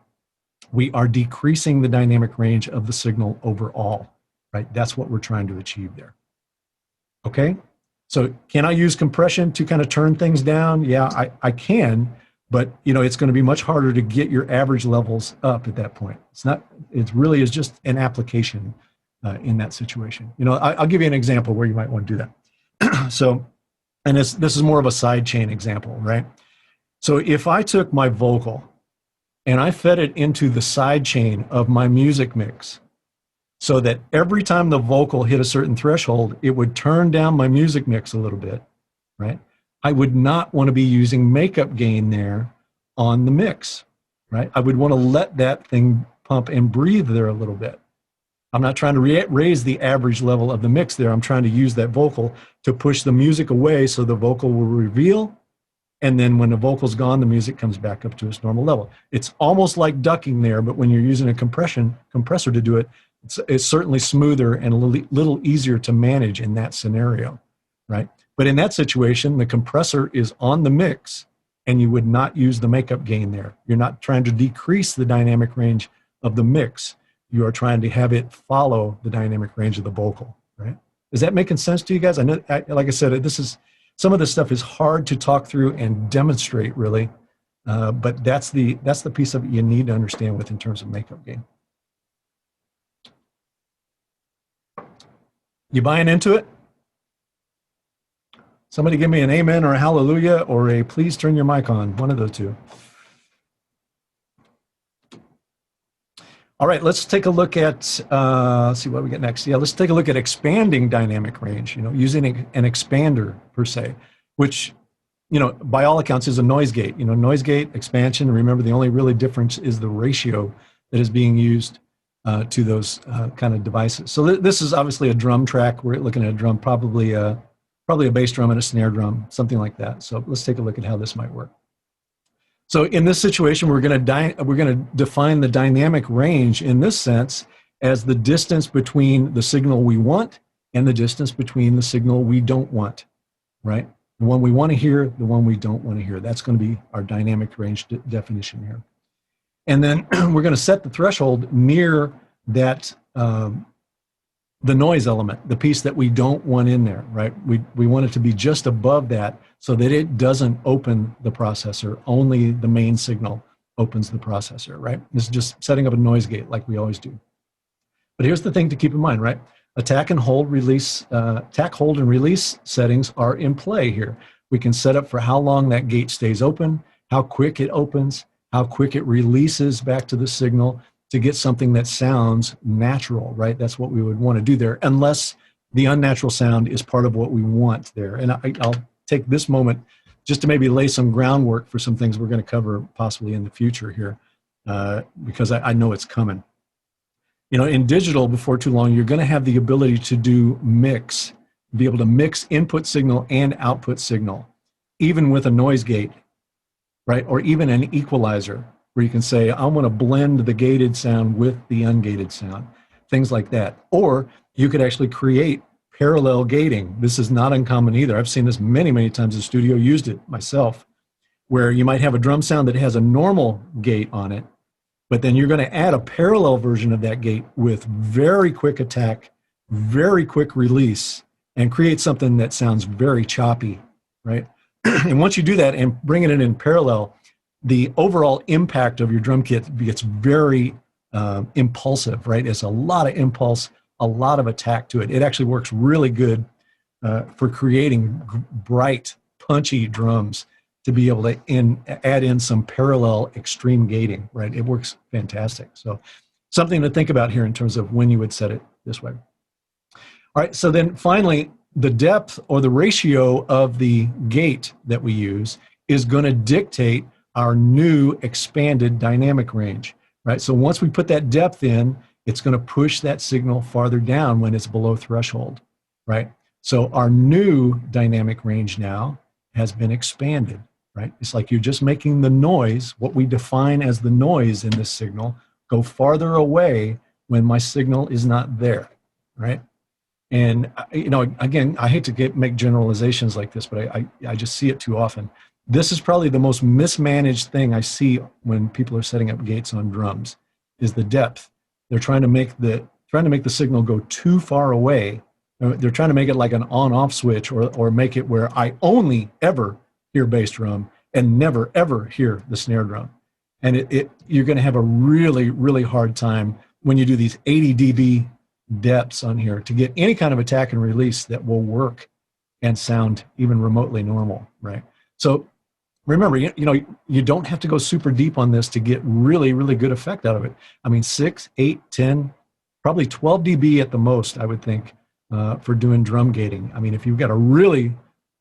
we are decreasing the dynamic range of the signal overall, right? That's what we're trying to achieve there. Okay? So can I use compression to kind of turn things down? Yeah, I can, but it's going to be much harder to get your average levels up at that point. It really is just an application in that situation. I'll give you an example where you might want to do that. So, and this is more of a side chain example, right? So if I took my vocal and I fed it into the side chain of my music mix, so that every time the vocal hit a certain threshold, it would turn down my music mix a little bit, right? I would not want to be using makeup gain there on the mix, right? I would want to let that thing pump and breathe there a little bit. I'm not trying to raise the average level of the mix there. I'm trying to use that vocal to push the music away so the vocal will reveal. And then when the vocal's gone, the music comes back up to its normal level. It's almost like ducking there, but when you're using a compressor to do it, it's certainly smoother and a little easier to manage in that scenario, right? But in that situation, the compressor is on the mix and you would not use the makeup gain there. You're not trying to decrease the dynamic range of the mix. You are trying to have it follow the dynamic range of the vocal, right? Is that making sense to you guys? I know, like I said, some of this stuff is hard to talk through and demonstrate really, but that's the piece of it you need to understand with in terms of makeup gain. You buying into it? Somebody give me an amen or a hallelujah or a please turn your mic on, one of those two. All right, let's take a look at, let's see what we get next. Yeah, let's take a look at expanding dynamic range, using an expander per se, which, by all accounts is a noise gate. Noise gate, expansion, remember the only really difference is the ratio that is being used to those kind of devices. So this is obviously a drum track. We're looking at a drum, probably a bass drum and a snare drum, something like that. So let's take a look at how this might work. So in this situation, we're going to define the dynamic range in this sense as the distance between the signal we want and the distance between the signal we don't want, right? The one we want to hear, the one we don't want to hear. That's going to be our dynamic range definition here. And then we're going to set the threshold near that, the noise element, the piece that we don't want in there, right? We want it to be just above that so that it doesn't open the processor. Only the main signal opens the processor, right? This is just setting up a noise gate like we always do. But here's the thing to keep in mind, right? Attack, hold, and release settings are in play here. We can set up for how long that gate stays open, how quick it opens, how quick it releases back to the signal to get something that sounds natural, right? That's what we would want to do there, unless the unnatural sound is part of what we want there. And I'll take this moment just to maybe lay some groundwork for some things we're going to cover possibly in the future here, because I know it's coming. In digital, before too long, you're going to have the ability to do mix, be able to mix input signal and output signal, even with a noise gate, right? Or even an equalizer, where you can say, I want to blend the gated sound with the ungated sound, things like that. Or you could actually create parallel gating. This is not uncommon either. I've seen this many, many times in the studio, used it myself, where you might have a drum sound that has a normal gate on it, but then you're going to add a parallel version of that gate with very quick attack, very quick release, and create something that sounds very choppy, right? And once you do that and bring it in parallel, the overall impact of your drum kit gets very impulsive, right? It's a lot of impulse, a lot of attack to it. It actually works really good for creating bright, punchy drums to be able to add in some parallel extreme gating, right? It works fantastic. So something to think about here in terms of when you would set it this way. All right, so then finally, the depth or the ratio of the gate that we use is going to dictate our new expanded dynamic range, right? So once we put that depth in, it's going to push that signal farther down when it's below threshold, right? So our new dynamic range now has been expanded, right? It's like you're just making the noise, what we define as the noise in this signal, go farther away when my signal is not there, right? And, again, I hate to make generalizations like this, but I just see it too often. This is probably the most mismanaged thing I see when people are setting up gates on drums, is the depth. They're trying to make the signal go too far away. They're trying to make it like an on-off switch, or make it where I only ever hear bass drum and never ever hear the snare drum. And you're going to have a really, really hard time when you do these 80 dB depths on here to get any kind of attack and release that will work and sound even remotely normal, right? So remember, you don't have to go super deep on this to get really, really good effect out of it. I mean, 6, 8, 10, probably 12 dB at the most, I would think, for doing drum gating. I mean, if you've got a really,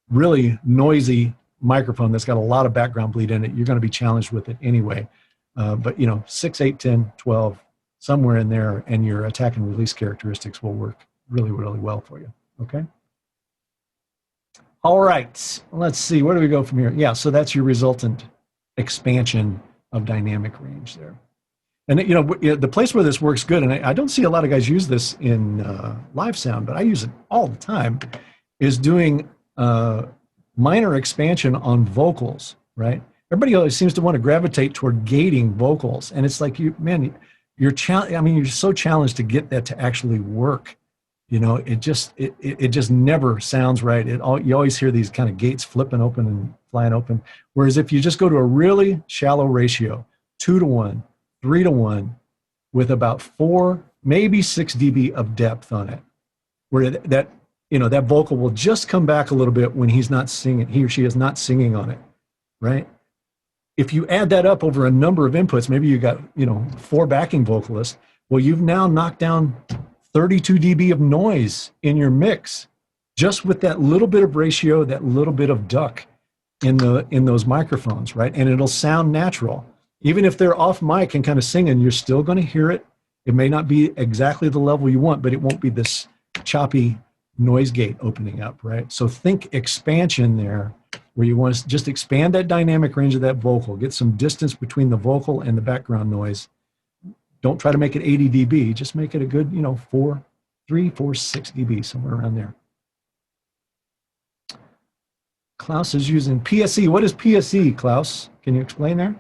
really noisy microphone that's got a lot of background bleed in it, you're going to be challenged with it anyway. But 6, 8, 10, 12, somewhere in there, and your attack and release characteristics will work really, really well for you. Okay. All right. Let's see. Where do we go from here? Yeah. So that's your resultant expansion of dynamic range there. And the place where this works good, and I don't see a lot of guys use this in live sound, but I use it all the time, is doing minor expansion on vocals, right? Everybody always seems to want to gravitate toward gating vocals, and it's like you're so challenged to get that to actually work. It just never sounds right. You always hear these kind of gates flipping open and flying open. Whereas if you just go to a really shallow ratio, 2-to-1, 3-to-1, with about 4, maybe 6 dB of depth on it, where that vocal will just come back a little bit when he or she is not singing on it, right? If you add that up over a number of inputs, maybe you got 4 backing vocalists. Well, you've now knocked down 32 dB of noise in your mix, just with that little bit of ratio, that little bit of duck in those microphones, right? And it'll sound natural. Even if they're off mic and kind of singing, you're still going to hear it. It may not be exactly the level you want, but it won't be this choppy noise gate opening up, right? So think expansion there, where you want to just expand that dynamic range of that vocal, get some distance between the vocal and the background noise. Don't try to make it 80 dB, just make it a good, 3, 4, 6 dB, somewhere around there. Klaus is using PSE. What is PSE, Klaus? Can you explain there?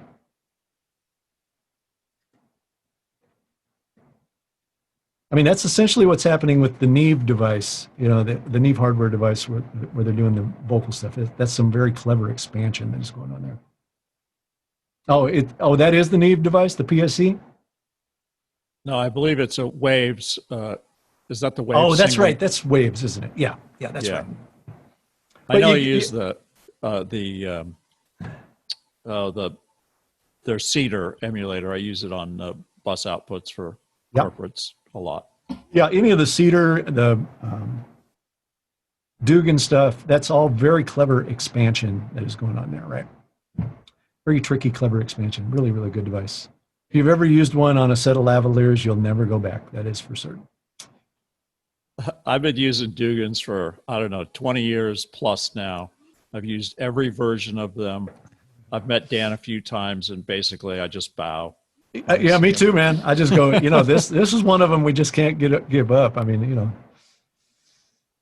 I mean, that's essentially what's happening with the Neve device, the Neve hardware device where they're doing the vocal stuff. That's some very clever expansion that is going on there. Oh, that is the Neve device, the PSE? No, I believe it's a Waves. Is that the Waves? Oh, that's single? Right. That's Waves, isn't it? Yeah, that's right. I know you use their Cedar emulator. I use it on bus outputs for corporates a lot. Yeah, any of the Cedar, the Dugan stuff, that's all very clever expansion that is going on there, right? Very tricky, clever expansion. Really, really good device. If you've ever used one on a set of lavaliers, you'll never go back. That is for certain. I've been using Dugans for, 20 years plus now. I've used every version of them. I've met Dan a few times, and basically I just bow. Yeah, me too, man. I just go, this is one of them we just can't give up. I mean,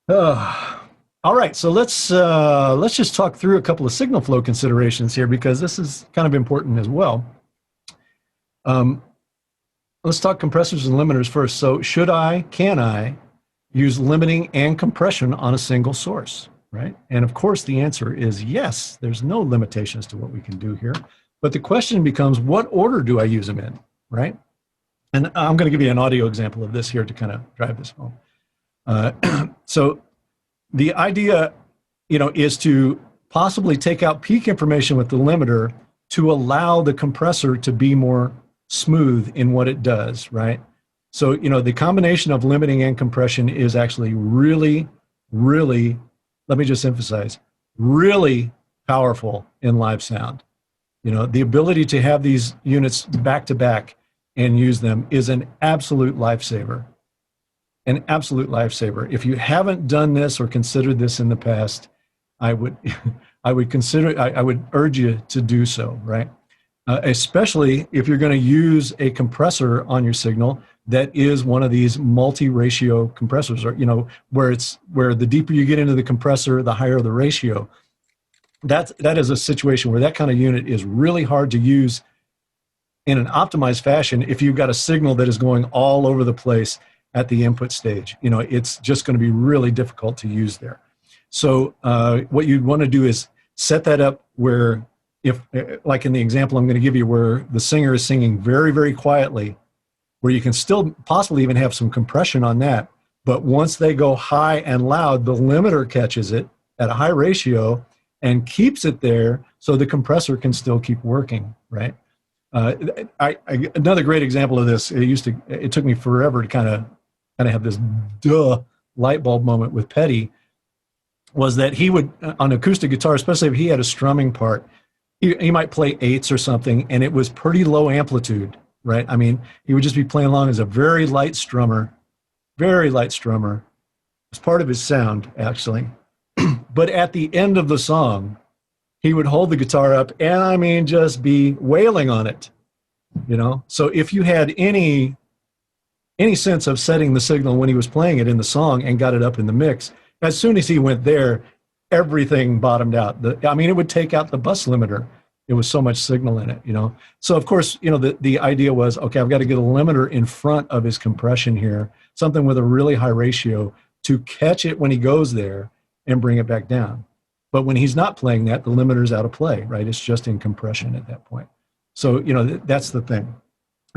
all right, so let's just talk through a couple of signal flow considerations here, because this is kind of important as well. Let's talk compressors and limiters first. So can I use limiting and compression on a single source, right? And of course the answer is yes. There's no limitations to what we can do here. But the question becomes, what order do I use them in, right? And I'm going to give you an audio example of this here to kind of drive this home. So the idea, is to possibly take out peak information with the limiter to allow the compressor to be more smooth in what it does, right? So, the combination of limiting and compression is actually really, really, let me just emphasize, really powerful in live sound. The ability to have these units back to back and use them is an absolute lifesaver. An absolute lifesaver. If you haven't done this or considered this in the past, I would urge you to do so, right? Especially if you're going to use a compressor on your signal that is one of these multi-ratio compressors, or where the deeper you get into the compressor, the higher the ratio. That is a situation where that kind of unit is really hard to use in an optimized fashion if you've got a signal that is going all over the place at the input stage. It's just going to be really difficult to use there. So what you'd want to do is set that up where, if, like in the example I'm going to give you, where the singer is singing very, very quietly, where you can still possibly even have some compression on that, but once they go high and loud, the limiter catches it at a high ratio and keeps it there so the compressor can still keep working, right? Another great example of this, it took me forever to kind of have this light bulb moment with Petty, was that he would, on acoustic guitar, especially if he had a strumming part, he might play eighths or something, and it was pretty low amplitude, right? I mean, he would just be playing along as a very light strummer. It's part of his sound, actually. But at the end of the song, he would hold the guitar up and, I mean, just be wailing on it, you know? So if you had any sense of setting the signal when he was playing it in the song and got it up in the mix, as soon as he went there, everything bottomed out. I mean, it would take out the bus limiter. It was so much signal in it, you know? So of course, you know, the idea was, okay, I've got to get a limiter in front of his compression here, something with a really high ratio to catch it when he goes there and bring it back down. But when he's not playing that, the limiter's out of play, right? It's just in compression at that point. So, you know, that's the thing.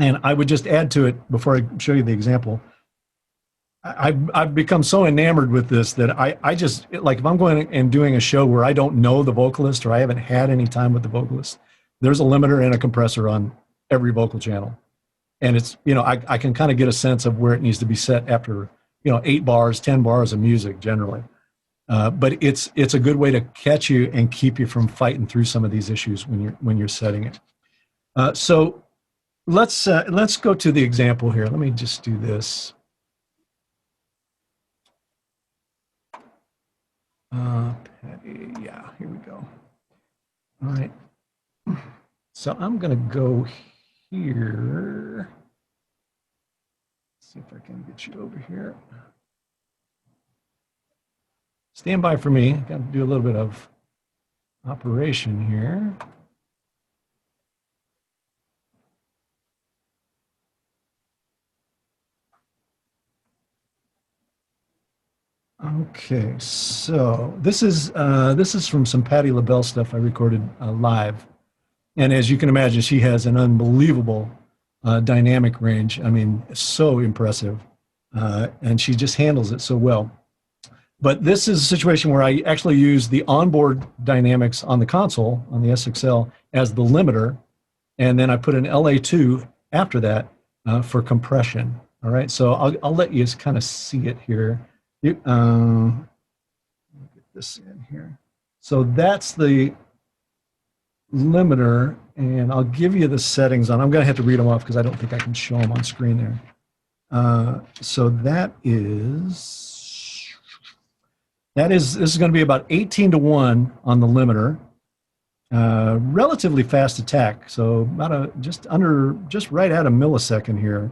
And I would just add to it before I show you the example. I've become so enamored with this that I just, like, if I'm going and doing a show where I don't know the vocalist or I haven't had any time with the vocalist, there's a limiter and a compressor on every vocal channel. And it's, you know, I can kind of get a sense of where it needs to be set after, you know, 8 bars, 10 bars of music generally. But it's a good way to catch you and keep you from fighting through some of these issues when you're setting it. So let's go to the example here. Let me just do this. Petty, yeah, here we go. All right. So I'm going to go here. See if I can get you over here. Stand by for me. Got to do a little bit of operation here. Okay, so this is from some Patti LaBelle stuff I recorded live, and as you can imagine, she has an unbelievable dynamic range. I mean, so impressive, and she just handles it so well. But this is a situation where I actually use the onboard dynamics on the console on the SXL as the limiter, and then I put an LA2 after that for compression. All right, so I'll let you kind of see it here. Get this in here. So that's the limiter, and I'll give you the settings on. I'm going to have to read them off because I don't think I can show them on screen there. So this is going to be about 18 to 1 on the limiter. Relatively fast attack, so about just right at a millisecond here.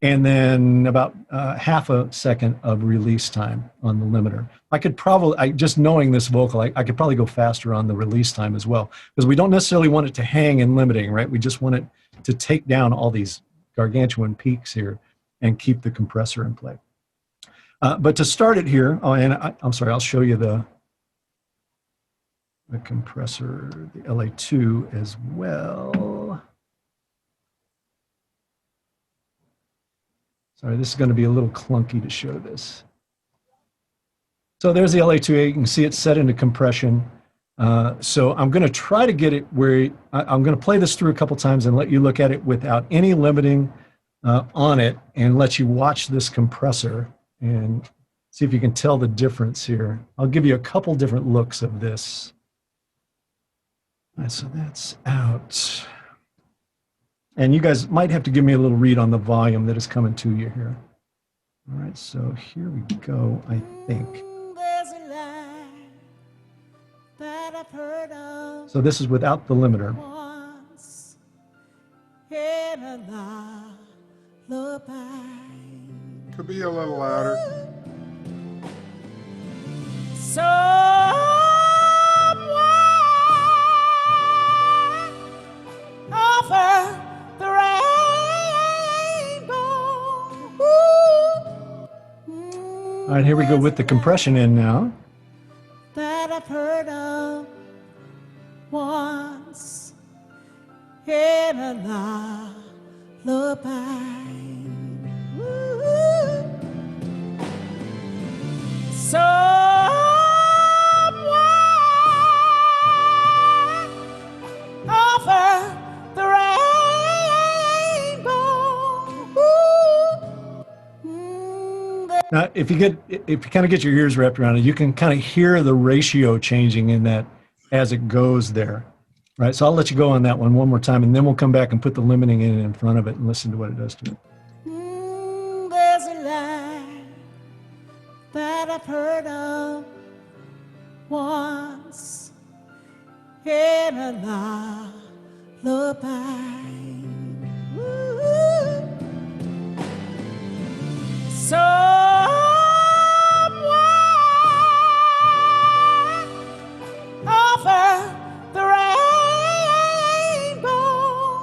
And then about half a second of release time on the limiter. I could probably, just knowing this vocal, I could probably go faster on the release time as well, because we don't necessarily want it to hang in limiting, right? We just want it to take down all these gargantuan peaks here and keep the compressor in play. But to start it here, and I'm sorry, I'll show you the compressor, the LA2 as well. Sorry, this is going to be a little clunky to show this. So there's the LA2A. You can see it's set into compression. So I'm going to try to get it where I'm going to play this through a couple times and let you look at it without any limiting on it, and let you watch this compressor and see if you can tell the difference here. I'll give you a couple different looks of this. All right, so that's out. And you guys might have to give me a little read on the volume that is coming to you here. All right, so here we go, I think. So this is without the limiter. Could be a little louder. Over the rainbow. All right, here we go with the compression in now. That I've heard of once in a lullaby. Somewhere Now, if you kind of get your ears wrapped around it, you can kind of hear the ratio changing in that as it goes there, right? So I'll let you go on that one more time, and then we'll come back and put the limiting in front of it and listen to what it does to it. There's a line that I've heard of once in a lullaby. Someone over the rainbow.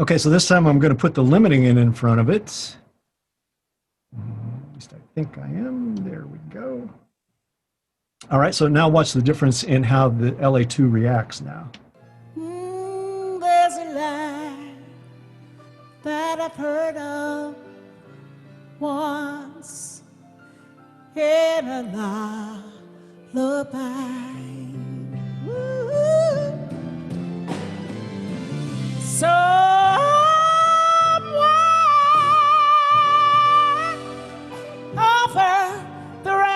Okay, so this time I'm going to put the limiting in front of it. At least I think I am. There we go. All right, so now watch the difference in how the LA2 reacts now. There's a line that I've heard of once in a lullaby. Someone over the rainbow.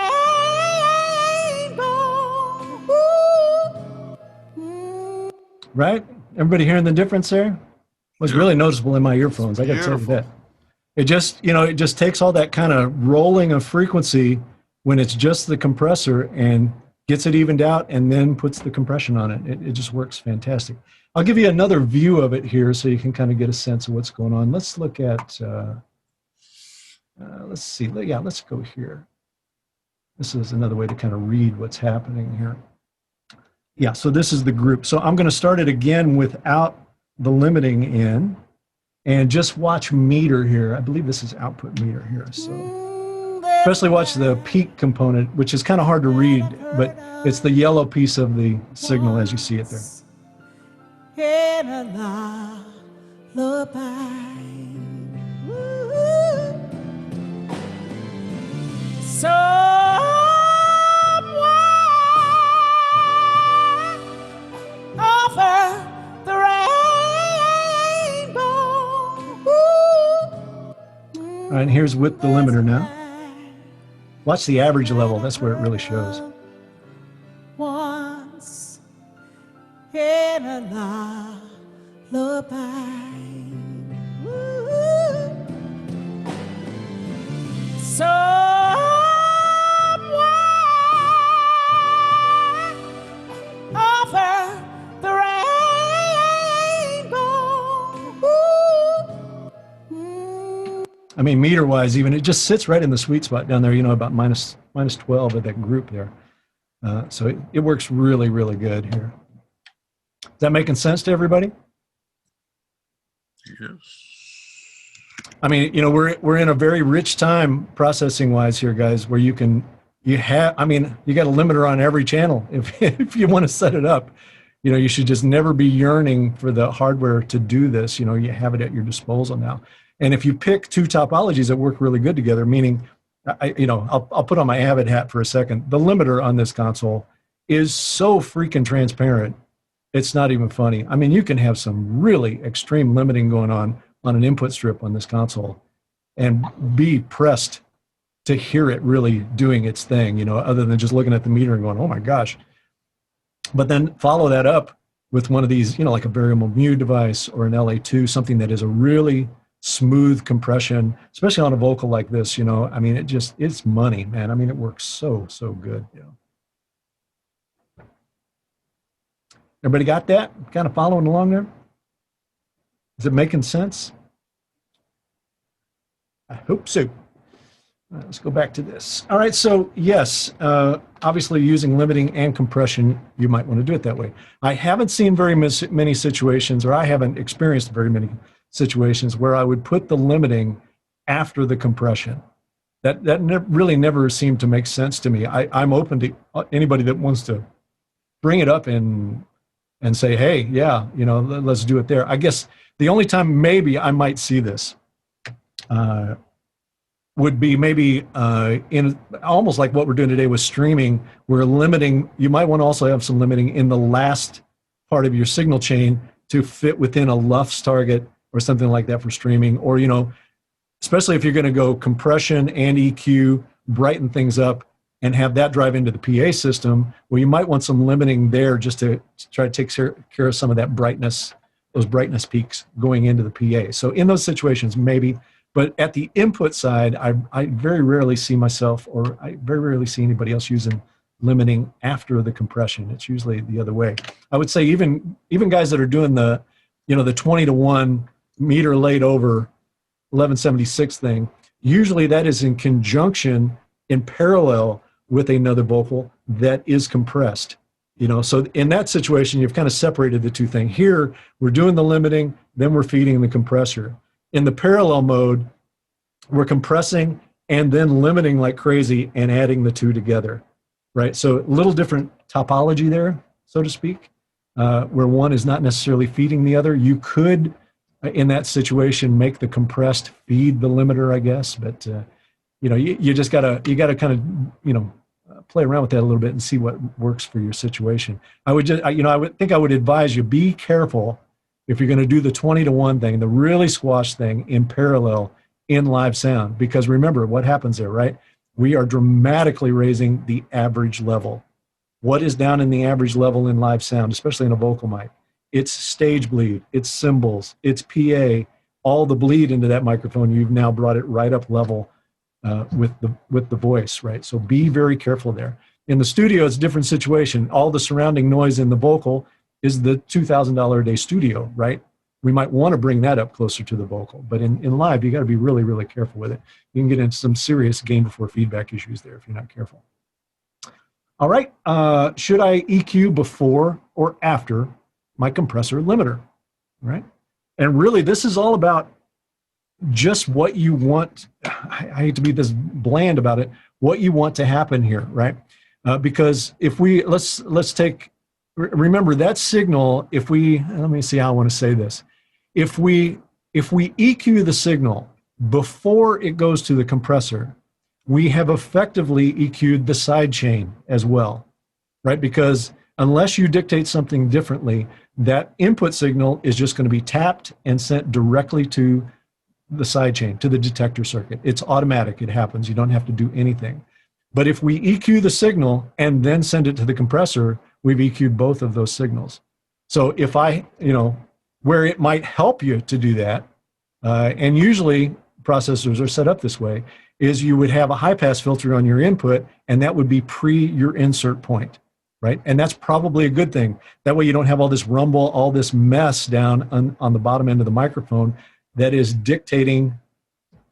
Right? Everybody hearing the difference there? It was really noticeable in my earphones. I got to tell you that. It just, it just takes all that kind of rolling of frequency when it's just the compressor and gets it evened out and then puts the compression on it. It just works fantastic. I'll give you another view of it here so you can kind of get a sense of what's going on. Let's look at, let's see. Yeah, let's go here. This is another way to kind of read what's happening here. Yeah, so this is the group. So I'm going to start it again without the limiting in and just watch meter here. I believe this is output meter here. So especially watch the peak component, which is kind of hard to read, but it's the yellow piece of the signal as you see it there. In a lullaby. Someone over the rainbow. All right, and here's with the limiter now. Watch the average level. That's where it really shows. Once in a lullaby. Someone over the rainbow. I mean, meter-wise, even it just sits right in the sweet spot down there. About minus 12 of that group there. So it works really, really good here. Is that making sense to everybody? Yes. I mean, we're in a very rich time processing-wise here, guys, where you got a limiter on every channel. If you want to set it up, you should just never be yearning for the hardware to do this. You have it at your disposal now. And if you pick two topologies that work really good together, meaning, I'll put on my Avid hat for a second. The limiter on this console is so freaking transparent. It's not even funny. I mean, you can have some really extreme limiting going on an input strip on this console and be pressed to hear it really doing its thing, other than just looking at the meter and going, oh my gosh. But then follow that up with one of these, like a variable mu device or an LA2, something that is a really smooth compression, especially on a vocal like this, I mean, it's money, man. I mean, it works so good, Everybody got that? Kind of following along there? Is it making sense? I hope so. All right, let's go back to this. All right, so yes, obviously using limiting and compression, you might want to do it that way. I haven't seen very many situations, or I haven't experienced very many situations where I would put the limiting after the compression. That really never seemed to make sense to me. I'm open to anybody that wants to bring it up and say, hey, yeah, let's do it there. I guess the only time maybe I might see this would be maybe in almost like what we're doing today with streaming, where limiting, you might want to also have some limiting in the last part of your signal chain to fit within a LUFS target or something like that for streaming, or, especially if you're going to go compression and EQ, brighten things up, and have that drive into the PA system, well, you might want some limiting there just to try to take care of some of that brightness, those brightness peaks going into the PA. So in those situations, maybe. But at the input side, I very rarely see myself, or I very rarely see anybody else using limiting after the compression. It's usually the other way. I would say even guys that are doing the 20-to-1 meter laid over 1176 thing, usually that is in conjunction, in parallel with another vocal that is compressed. So in that situation, you've kind of separated the two things. Here, we're doing the limiting, then we're feeding the compressor. In the parallel mode, we're compressing and then limiting like crazy and adding the two together, right? So a little different topology there, so to speak, where one is not necessarily feeding the other. You could, in that situation, make the compressed feed the limiter, I guess, but you just gotta kind of play around with that a little bit and see what works for your situation. I would advise you, be careful if you're going to do the 20-to-1 thing, the really squash thing in parallel in live sound, because remember what happens there, right? We are dramatically raising the average level. What is down in the average level in live sound, especially in a vocal mic? It's stage bleed, it's cymbals, it's PA, all the bleed into that microphone. You've now brought it right up level with the voice, right? So be very careful there. In the studio, it's a different situation. All the surrounding noise in the vocal is the $2,000 a day studio, right? We might want to bring that up closer to the vocal, but in live, you got to be really, really careful with it. You can get into some serious gain before feedback issues there if you're not careful. All right, should I EQ before or after my compressor limiter, right? And really, this is all about just what you want. I hate to be this bland about it, what you want to happen here, right? Because if we, let's take, remember that signal, if we, let me see how I want to say this. If we EQ the signal before it goes to the compressor, we have effectively EQ'd the side chain as well, right? Because unless you dictate something differently, that input signal is just going to be tapped and sent directly to the side chain, to the detector circuit. It's automatic, it happens. You don't have to do anything. But if we EQ the signal and then send it to the compressor, we've EQ'd both of those signals. So if I, where it might help you to do that, and usually processors are set up this way, is you would have a high pass filter on your input, and that would be pre your insert point, right? And that's probably a good thing. That way you don't have all this rumble, all this mess down on the bottom end of the microphone that is dictating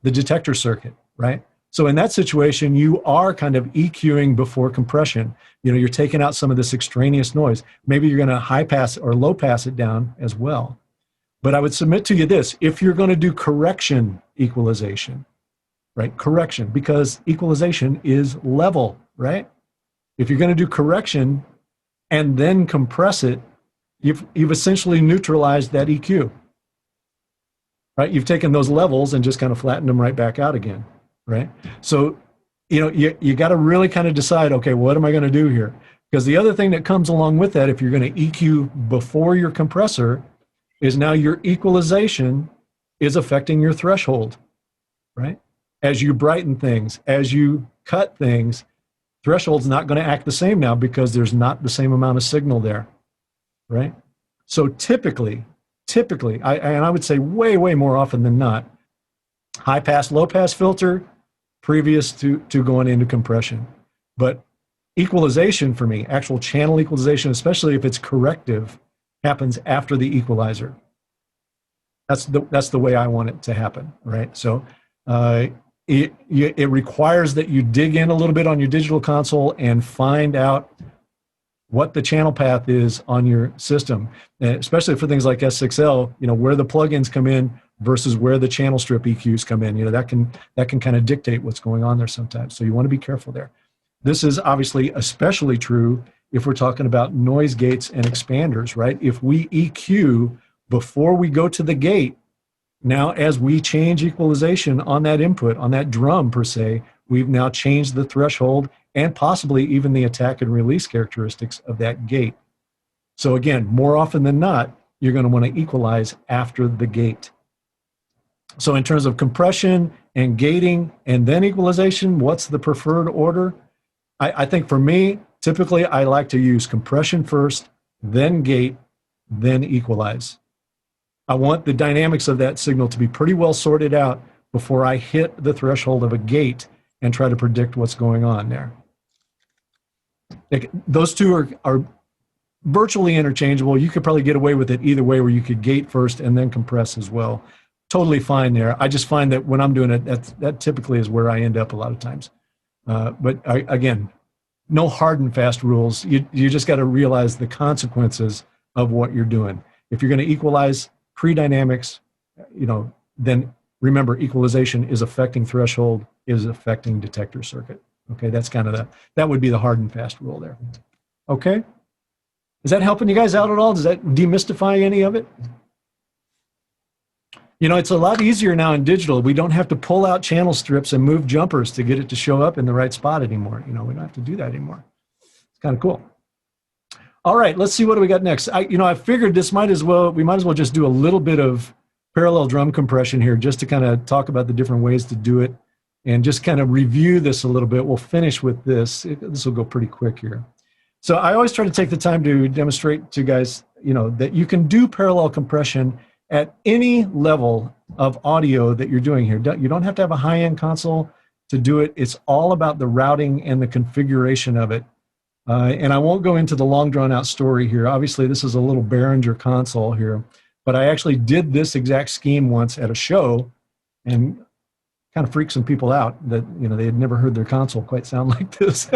the detector circuit, right? So in that situation, you are kind of EQing before compression. You're taking out some of this extraneous noise. Maybe you're going to high pass or low pass it down as well. But I would submit to you this, if you're going to do correction equalization, right? Correction, because equalization is level, right? If you're going to do correction and then compress it, you've essentially neutralized that EQ, right? You've taken those levels and just kind of flattened them right back out again, right? So, you got to really kind of decide, okay, what am I going to do here? Because the other thing that comes along with that, if you're going to EQ before your compressor, is now your equalization is affecting your threshold, right? As you brighten things, as you cut things, threshold's not going to act the same now because there's not the same amount of signal there, right? So typically, I would say way, way more often than not, high pass, low pass filter previous to going into compression. But equalization for me, actual channel equalization, especially if it's corrective, happens after the equalizer. That's the way I want it to happen, right? So it requires that you dig in a little bit on your digital console and find out what the channel path is on your system, especially for things like S6L, where the plugins come in versus where the channel strip EQs come in. That can kind of dictate what's going on there sometimes. So you want to be careful there. This is obviously especially true if we're talking about noise gates and expanders, right? If we EQ before we go to the gate, now as we change equalization on that input, on that drum per se, we've now changed the threshold and possibly even the attack and release characteristics of that gate. So again, more often than not, you're going to want to equalize after the gate. So in terms of compression and gating and then equalization, what's the preferred order? I think for me, typically I like to use compression first, then gate, then equalize. I want the dynamics of that signal to be pretty well sorted out before I hit the threshold of a gate and try to predict what's going on there. Those two are virtually interchangeable. You could probably get away with it either way, where you could gate first and then compress as well. Totally fine there. I just find that when I'm doing it, that typically is where I end up a lot of times. Again, no hard and fast rules. You just got to realize the consequences of what you're doing. If you're going to equalize pre-dynamics, then remember equalization is affecting threshold, is affecting detector circuit. Okay, that's kind of that would be the hard and fast rule there. Okay, is that helping you guys out at all? Does that demystify any of it? It's a lot easier now in digital. We don't have to pull out channel strips and move jumpers to get it to show up in the right spot anymore. We don't have to do that anymore. It's kind of cool. All right, let's see what do we got next. I figured we might as well just do a little bit of parallel drum compression here, just to kind of talk about the different ways to do it and just kind of review this a little bit. We'll finish with this. This will go pretty quick here. So I always try to take the time to demonstrate to you guys, that you can do parallel compression at any level of audio that you're doing here. You don't have to have a high-end console to do it. It's all about the routing and the configuration of it. And I won't go into the long drawn-out story here. Obviously, this is a little Behringer console here, but I actually did this exact scheme once at a show and kind of freaked some people out that, they had never heard their console quite sound like this.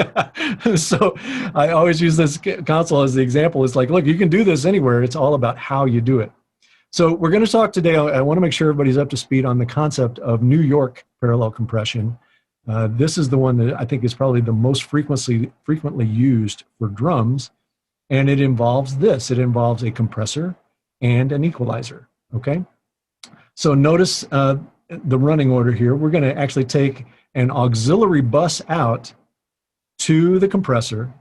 So I always use this console as the example. It's like, look, you can do this anywhere. It's all about how you do it. So we're going to talk today. I want to make sure everybody's up to speed on the concept of New York parallel compression. This is the one that I think is probably the most frequently used for drums, and it involves this. It involves a compressor and an equalizer, okay? So notice the running order here. We're going to actually take an auxiliary bus out to the compressor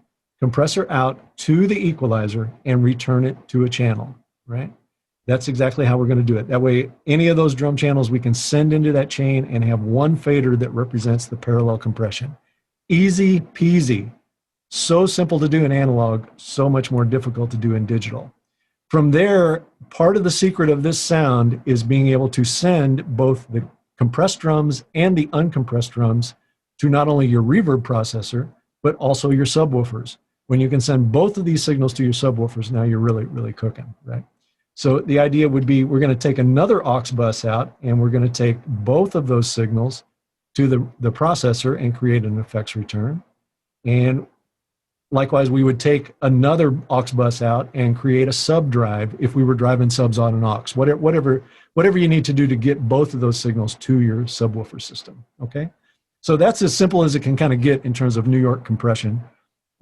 out to the equalizer, and return it to a channel, right? That's exactly how we're going to do it. That way, any of those drum channels we can send into that chain and have one fader that represents the parallel compression. Easy peasy. So simple to do in analog, so much more difficult to do in digital. From there, part of the secret of this sound is being able to send both the compressed drums and the uncompressed drums to not only your reverb processor, but also your subwoofers. When you can send both of these signals to your subwoofers, now you're really, really cooking, right? So the idea would be we're going to take another aux bus out, and we're going to take both of those signals to the processor and create an effects return. And likewise, we would take another aux bus out and create a sub drive if we were driving subs on an aux. Whatever you need to do to get both of those signals to your subwoofer system, okay? So that's as simple as it can kind of get in terms of New York compression.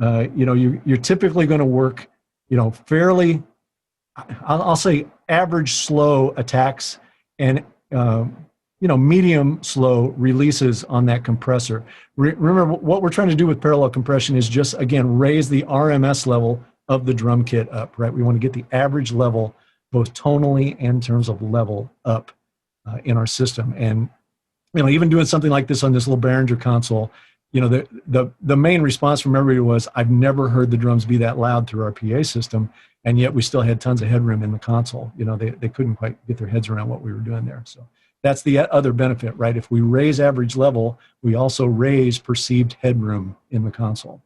You're typically going to work, fairly, I'll say average slow attacks and medium slow releases on that compressor. Remember, what we're trying to do with parallel compression is just, again, raise the RMS level of the drum kit up, right? We want to get the average level, both tonally and in terms of level, up in our system. And even doing something like this on this little Behringer console, the main response from everybody was, I've never heard the drums be that loud through our PA system. And yet we still had tons of headroom in the console. They couldn't quite get their heads around what we were doing there. So that's the other benefit, right? If we raise average level, we also raise perceived headroom in the console.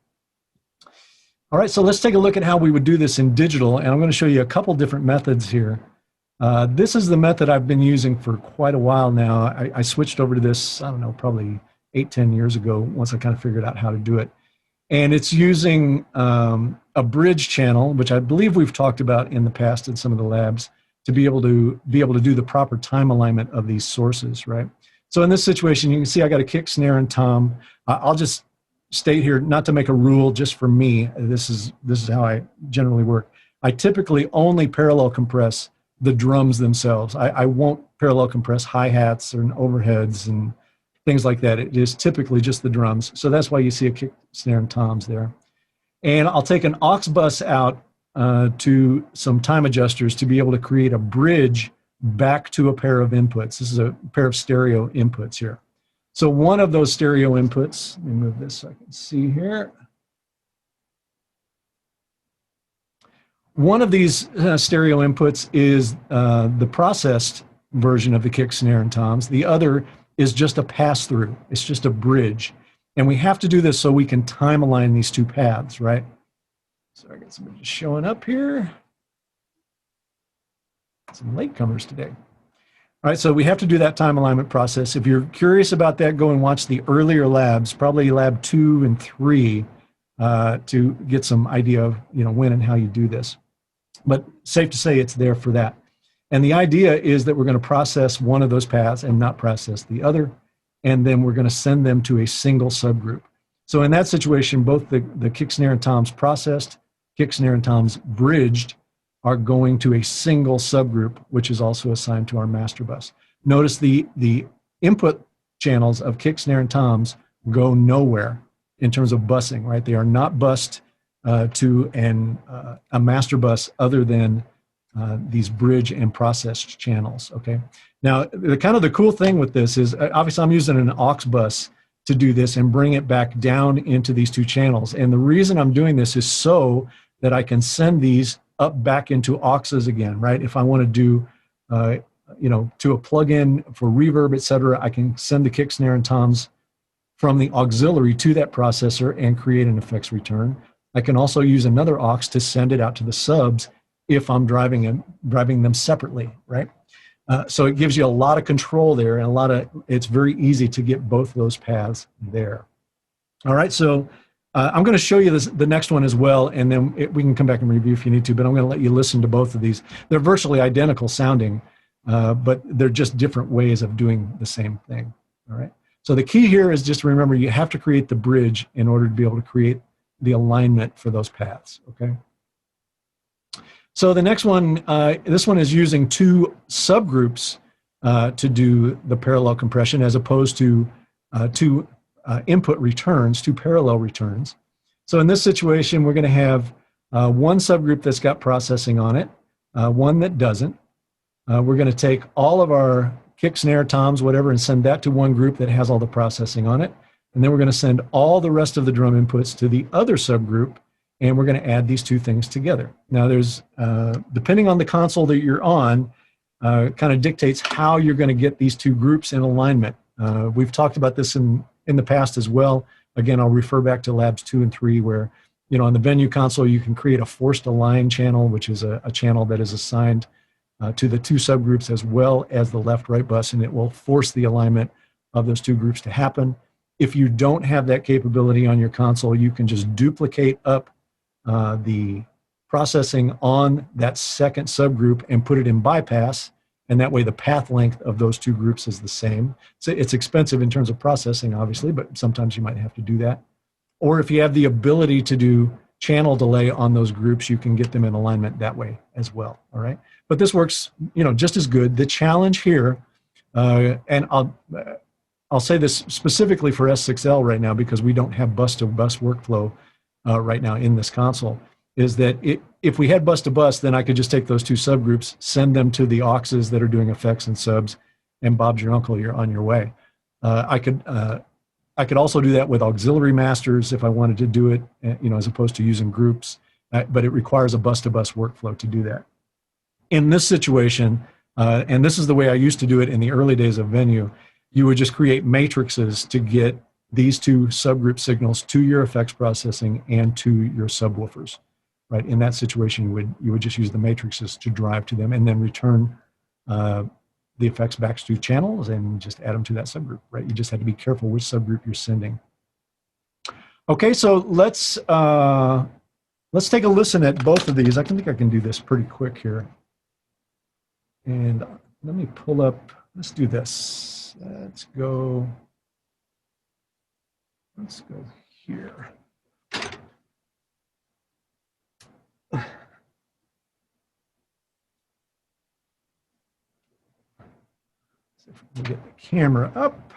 All right, so let's take a look at how we would do this in digital. And I'm going to show you a couple different methods here. This is the method I've been using for quite a while now. I switched over to this, I don't know, probably 8-10 years ago, once I kind of figured out how to do it. And it's using a bridge channel, which I believe we've talked about in the past in some of the labs, to be able to do the proper time alignment of these sources, right? So in this situation, you can see I got a kick, snare, and tom. I'll just state here, not to make a rule, just for me, this is how I generally work. I typically only parallel compress the drums themselves. I won't parallel compress hi-hats and overheads and things like that. It is typically just the drums. So that's why you see a kick, snare, and toms there. And I'll take an aux bus out to some time adjusters to be able to create a bridge back to a pair of inputs. This is a pair of stereo inputs here. So one of those stereo inputs, let me move this so I can see here. One of these stereo inputs is the processed version of the kick, snare, and toms. The other is just a pass-through. It's just a bridge. And we have to do this so we can time align these two paths, right? So I got somebody just showing up here. Some latecomers today. All right, so we have to do that time alignment process. If you're curious about that, go and watch the earlier labs, probably lab 2 and 3, to get some idea of when and how you do this. But safe to say it's there for that. And the idea is that we're going to process one of those paths and not process the other, and then we're going to send them to a single subgroup. So in that situation, both the kick, snare, and toms processed, kick, snare, and toms bridged are going to a single subgroup, which is also assigned to our master bus. Notice the input channels of kick, snare, and toms go nowhere in terms of busing, right? They are not bused to a master bus other than these bridge and processed channels, okay? Now, the cool thing with this is, obviously I'm using an aux bus to do this and bring it back down into these two channels. And the reason I'm doing this is so that I can send these up back into auxes again, right? If I want to do, to a plug-in for reverb, et cetera, I can send the kick, snare, and toms from the auxiliary to that processor and create an effects return. I can also use another aux to send it out to the subs if I'm driving them separately, right? So it gives you a lot of control there, and it's very easy to get both those paths there. All right, so I'm going to show you the next one as well, and then we can come back and review if you need to, but I'm going to let you listen to both of these. They're virtually identical sounding, but they're just different ways of doing the same thing, all right? So the key here is just to remember you have to create the bridge in order to be able to create the alignment for those paths, okay? So the next one, this one is using two subgroups to do the parallel compression as opposed to two input returns, two parallel returns. So in this situation, we're going to have one subgroup that's got processing on it, one that doesn't. We're going to take all of our kick, snare, toms, whatever, and send that to one group that has all the processing on it. And then we're going to send all the rest of the drum inputs to the other subgroup, and we're going to add these two things together. Now there's, depending on the console that you're on, kind of dictates how you're going to get these two groups in alignment. We've talked about this in the past as well. Again, I'll refer back to labs 2 and 3 where, on the venue console, you can create a forced align channel, which is a channel that is assigned to the two subgroups as well as the left-right bus, and it will force the alignment of those two groups to happen. If you don't have that capability on your console, you can just duplicate up the processing on that second subgroup and put it in bypass, and that way the path length of those two groups is the same. So it's expensive in terms of processing, obviously, but sometimes you might have to do that. Or if you have the ability to do channel delay on those groups, you can get them in alignment that way as well, all right? But this works, just as good. The challenge here, and I'll say this specifically for S6L right now because we don't have bus-to-bus workflow right now in this console, is that if we had bus-to-bus, then I could just take those two subgroups, send them to the auxes that are doing effects and subs, and Bob's your uncle, you're on your way. I could also do that with auxiliary masters if I wanted to do it, as opposed to using groups, but it requires a bus-to-bus workflow to do that. In this situation, and this is the way I used to do it in the early days of Venue, you would just create matrices to get these two subgroup signals to your effects processing and to your subwoofers, right? In that situation, you would just use the matrices to drive to them and then return the effects back to channels and just add them to that subgroup, right? You just have to be careful which subgroup you're sending. Okay, so let's take a listen at both of these. I think I can do this pretty quick here. And let me pull up, let's do this. Let's go here. See if we can get the camera up.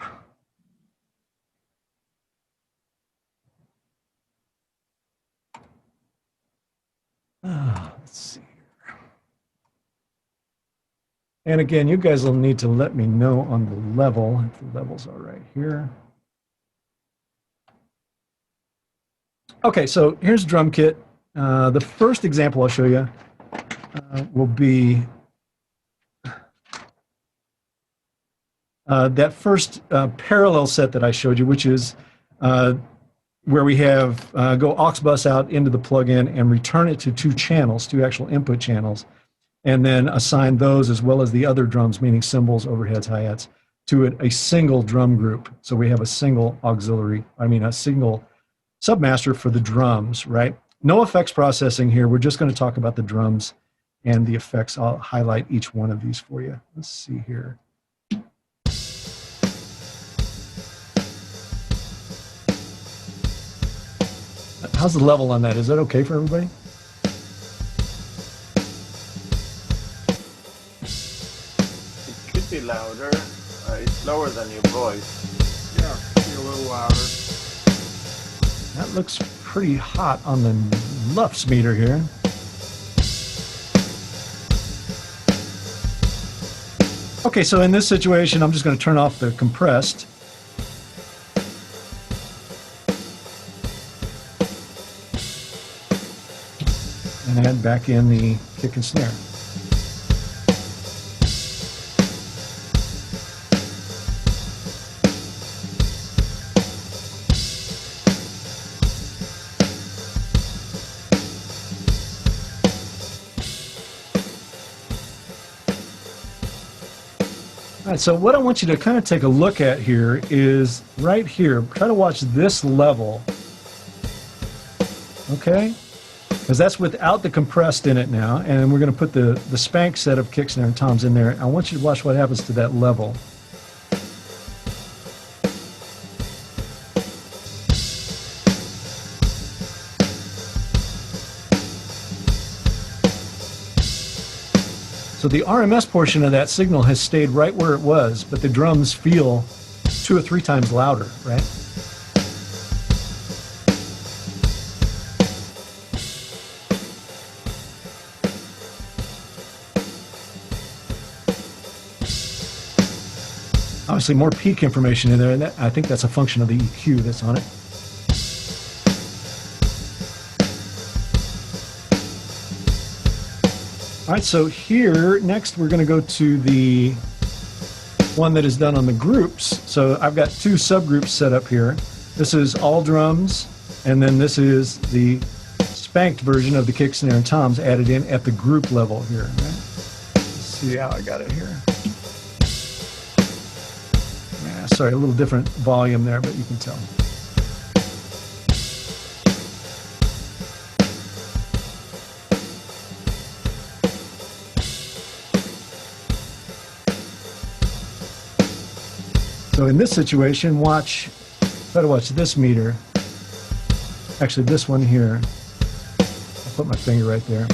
Let's see here. And again, you guys will need to let me know on the level, if the level's all right here. Okay, so here's drum kit. The first example I'll show you will be that first parallel set that I showed you, which is where we have go aux bus out into the plug-in and return it to two channels, two actual input channels, and then assign those as well as the other drums, meaning cymbals, overheads, hi-hats, to a single drum group. So we have a single auxiliary, a single submaster for the drums, right? No effects processing here. We're just going to talk about the drums and the effects. I'll highlight each one of these for you. Let's see here. How's the level on that? Is that okay for everybody? It could be louder. It's lower than your voice. Yeah, be a little louder. That looks pretty hot on the LUFS meter here. Okay, so in this situation, I'm just going to turn off the compressed. And add back in the kick and snare. All right, so what I want you to kind of take a look at here is right here. Try to watch this level, okay? Because that's without the compressed in it now, and we're going to put the spank set of kick, snare, and toms in there. I want you to watch what happens to that level. So the RMS portion of that signal has stayed right where it was, but the drums feel 2 or 3 times louder, right? Obviously more peak information in there, and I think that's a function of the EQ that's on it. All right, so here, next we're going to go to the one that is done on the groups. So I've got 2 subgroups set up here. This is all drums, and then this is the spanked version of the kick, snare, and toms added in at the group level here. Right? Let's see how I got it here. Yeah, sorry, a little different volume there, but you can tell. So in this situation, try to watch this meter. Actually, this one here. I'll put my finger right there.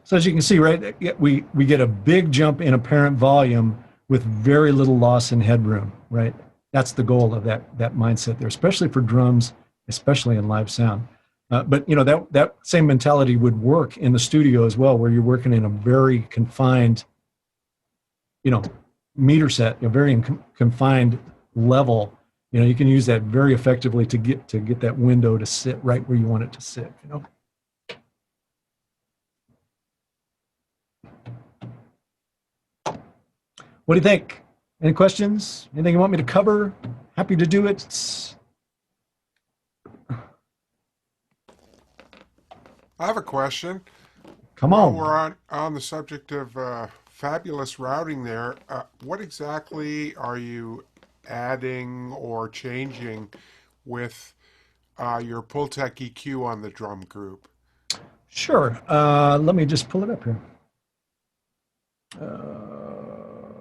So as you can see, right, we get a big jump in apparent volume with very little loss in headroom, right? That's the goal of that mindset there, especially for drums, especially in live sound. But you know that same mentality would work in the studio as well, where you're working in a very confined, meter set, a very confined level. You can use that very effectively to get that window to sit right where you want it to sit. What do you think? Any questions? Anything you want me to cover? Happy to do it. I have a question. Come While on. we're on the subject of fabulous routing there, what exactly are you adding or changing with your Pultec EQ on the drum group? Sure. Let me just pull it up here.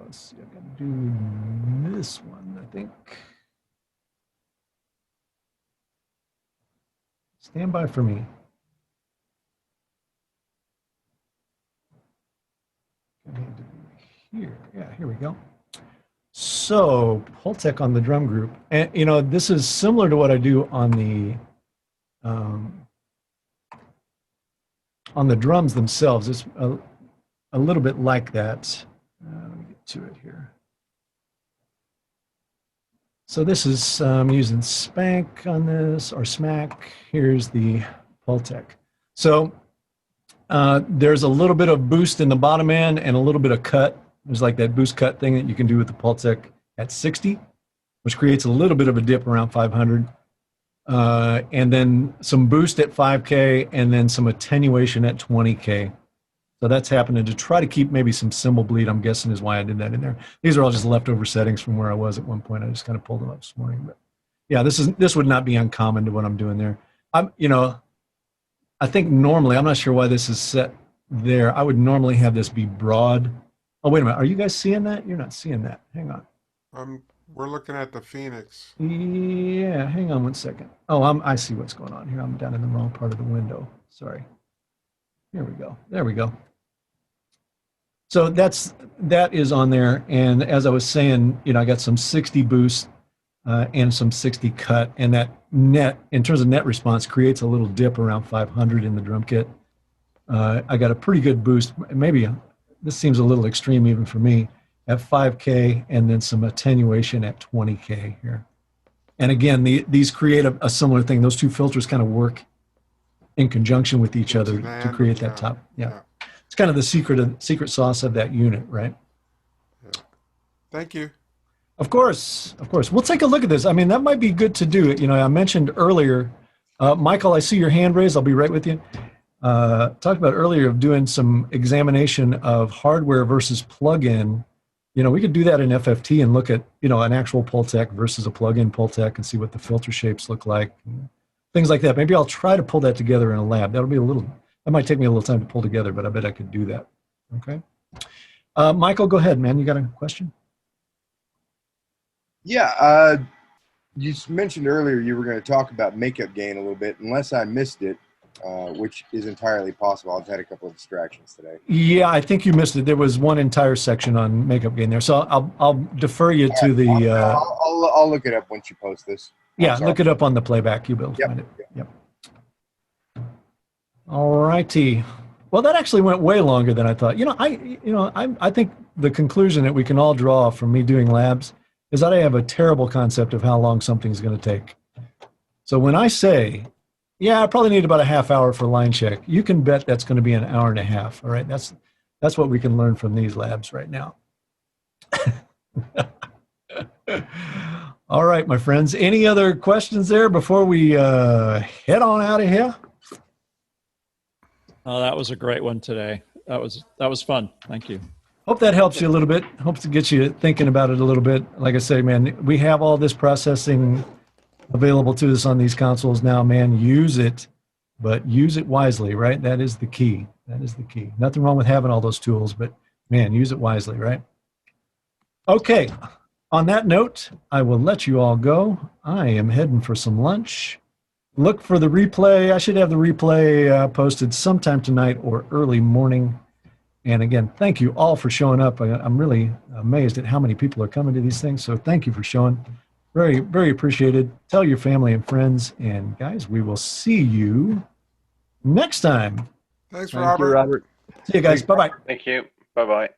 Let's see, I gotta do this one, I think. Stand by for me. I need to be here. Yeah, here we go. So Pultec on the drum group, and you know this is similar to what I do on the drums themselves. It's a little bit like that. Let me get to it here. So this is using Spank on this, or Smack. Here's the Pultec. So there's a little bit of boost in the bottom end and a little bit of cut. There's like that boost cut thing that you can do with the Pultec at 60, which creates a little bit of a dip around 500. And then some boost at 5K and then some attenuation at 20K. So that's happening to try to keep maybe some cymbal bleed, I'm guessing is why I did that in there. These are all just leftover settings from where I was at one point. I just kind of pulled them up this morning. But yeah, this would not be uncommon to what I'm doing there. I think normally, I'm not sure why this is set there. I would normally have this be broad. Oh, wait a minute. Are you guys seeing that? You're not seeing that. Hang on. We're looking at the Phoenix. Yeah, hang on one second. Oh, I see what's going on here. I'm down in the wrong part of the window. Sorry. Here we go. There we go. So that is on there. And as I was saying, I got some 60 boost and some 60 cut, and that net, in terms of net response, creates a little dip around 500 in the drum kit. I got a pretty good boost. Maybe this seems a little extreme even for me, at 5K, and then some attenuation at 20K here. And again, these create a similar thing. Those two filters kind of work in conjunction with each other to create that top. Yeah. It's kind of the secret sauce of that unit, right? Yeah. Thank you. Of course. We'll take a look at this. I mean, that might be good to do. I mentioned earlier, Michael, I see your hand raised. I'll be right with you. Talked about earlier of doing some examination of hardware versus plug-in. We could do that in FFT and look at, an actual Pultec versus a plug-in Pultec and see what the filter shapes look like. Things like that. Maybe I'll try to pull that together in a lab. That might take me a little time to pull together, but I bet I could do that. Okay. Michael, go ahead, man. You got a question? Yeah. You mentioned earlier you were going to talk about makeup gain a little bit, unless I missed it, which is entirely possible. I've had a couple of distractions today. Yeah, I think you missed it. There was one entire section on makeup gain there. So I'll defer you to the... I'll look it up once you post this. Yeah, look it up on the playback. You'll be able to find it. Yep. All righty. Well, that actually went way longer than I thought. I think the conclusion that we can all draw from me doing labs is that I have a terrible concept of how long something's going to take. So when I say, I probably need about a half hour for line check, you can bet that's going to be an hour and a half. All right, that's what we can learn from these labs right now. All right, my friends. Any other questions there before we head on out of here? Oh, that was a great one today. That was fun. Thank you. Hope that helps you a little bit. Hope to get you thinking about it a little bit. Like I say, man, we have all this processing available to us on these consoles now, man. Use it, but use it wisely, right? That is the key. Nothing wrong with having all those tools, but man, use it wisely, right? Okay. On that note, I will let you all go. I am heading for some lunch. Look for the replay. I should have the replay posted sometime tonight or early morning. And again, thank you all for showing up. I'm really amazed at how many people are coming to these things. So thank you for showing. Very, very appreciated. Tell your family and friends. And guys, we will see you next time. Thanks, Thank Robert. you, Robert. See you guys. Bye-bye. Thank you. Bye-bye.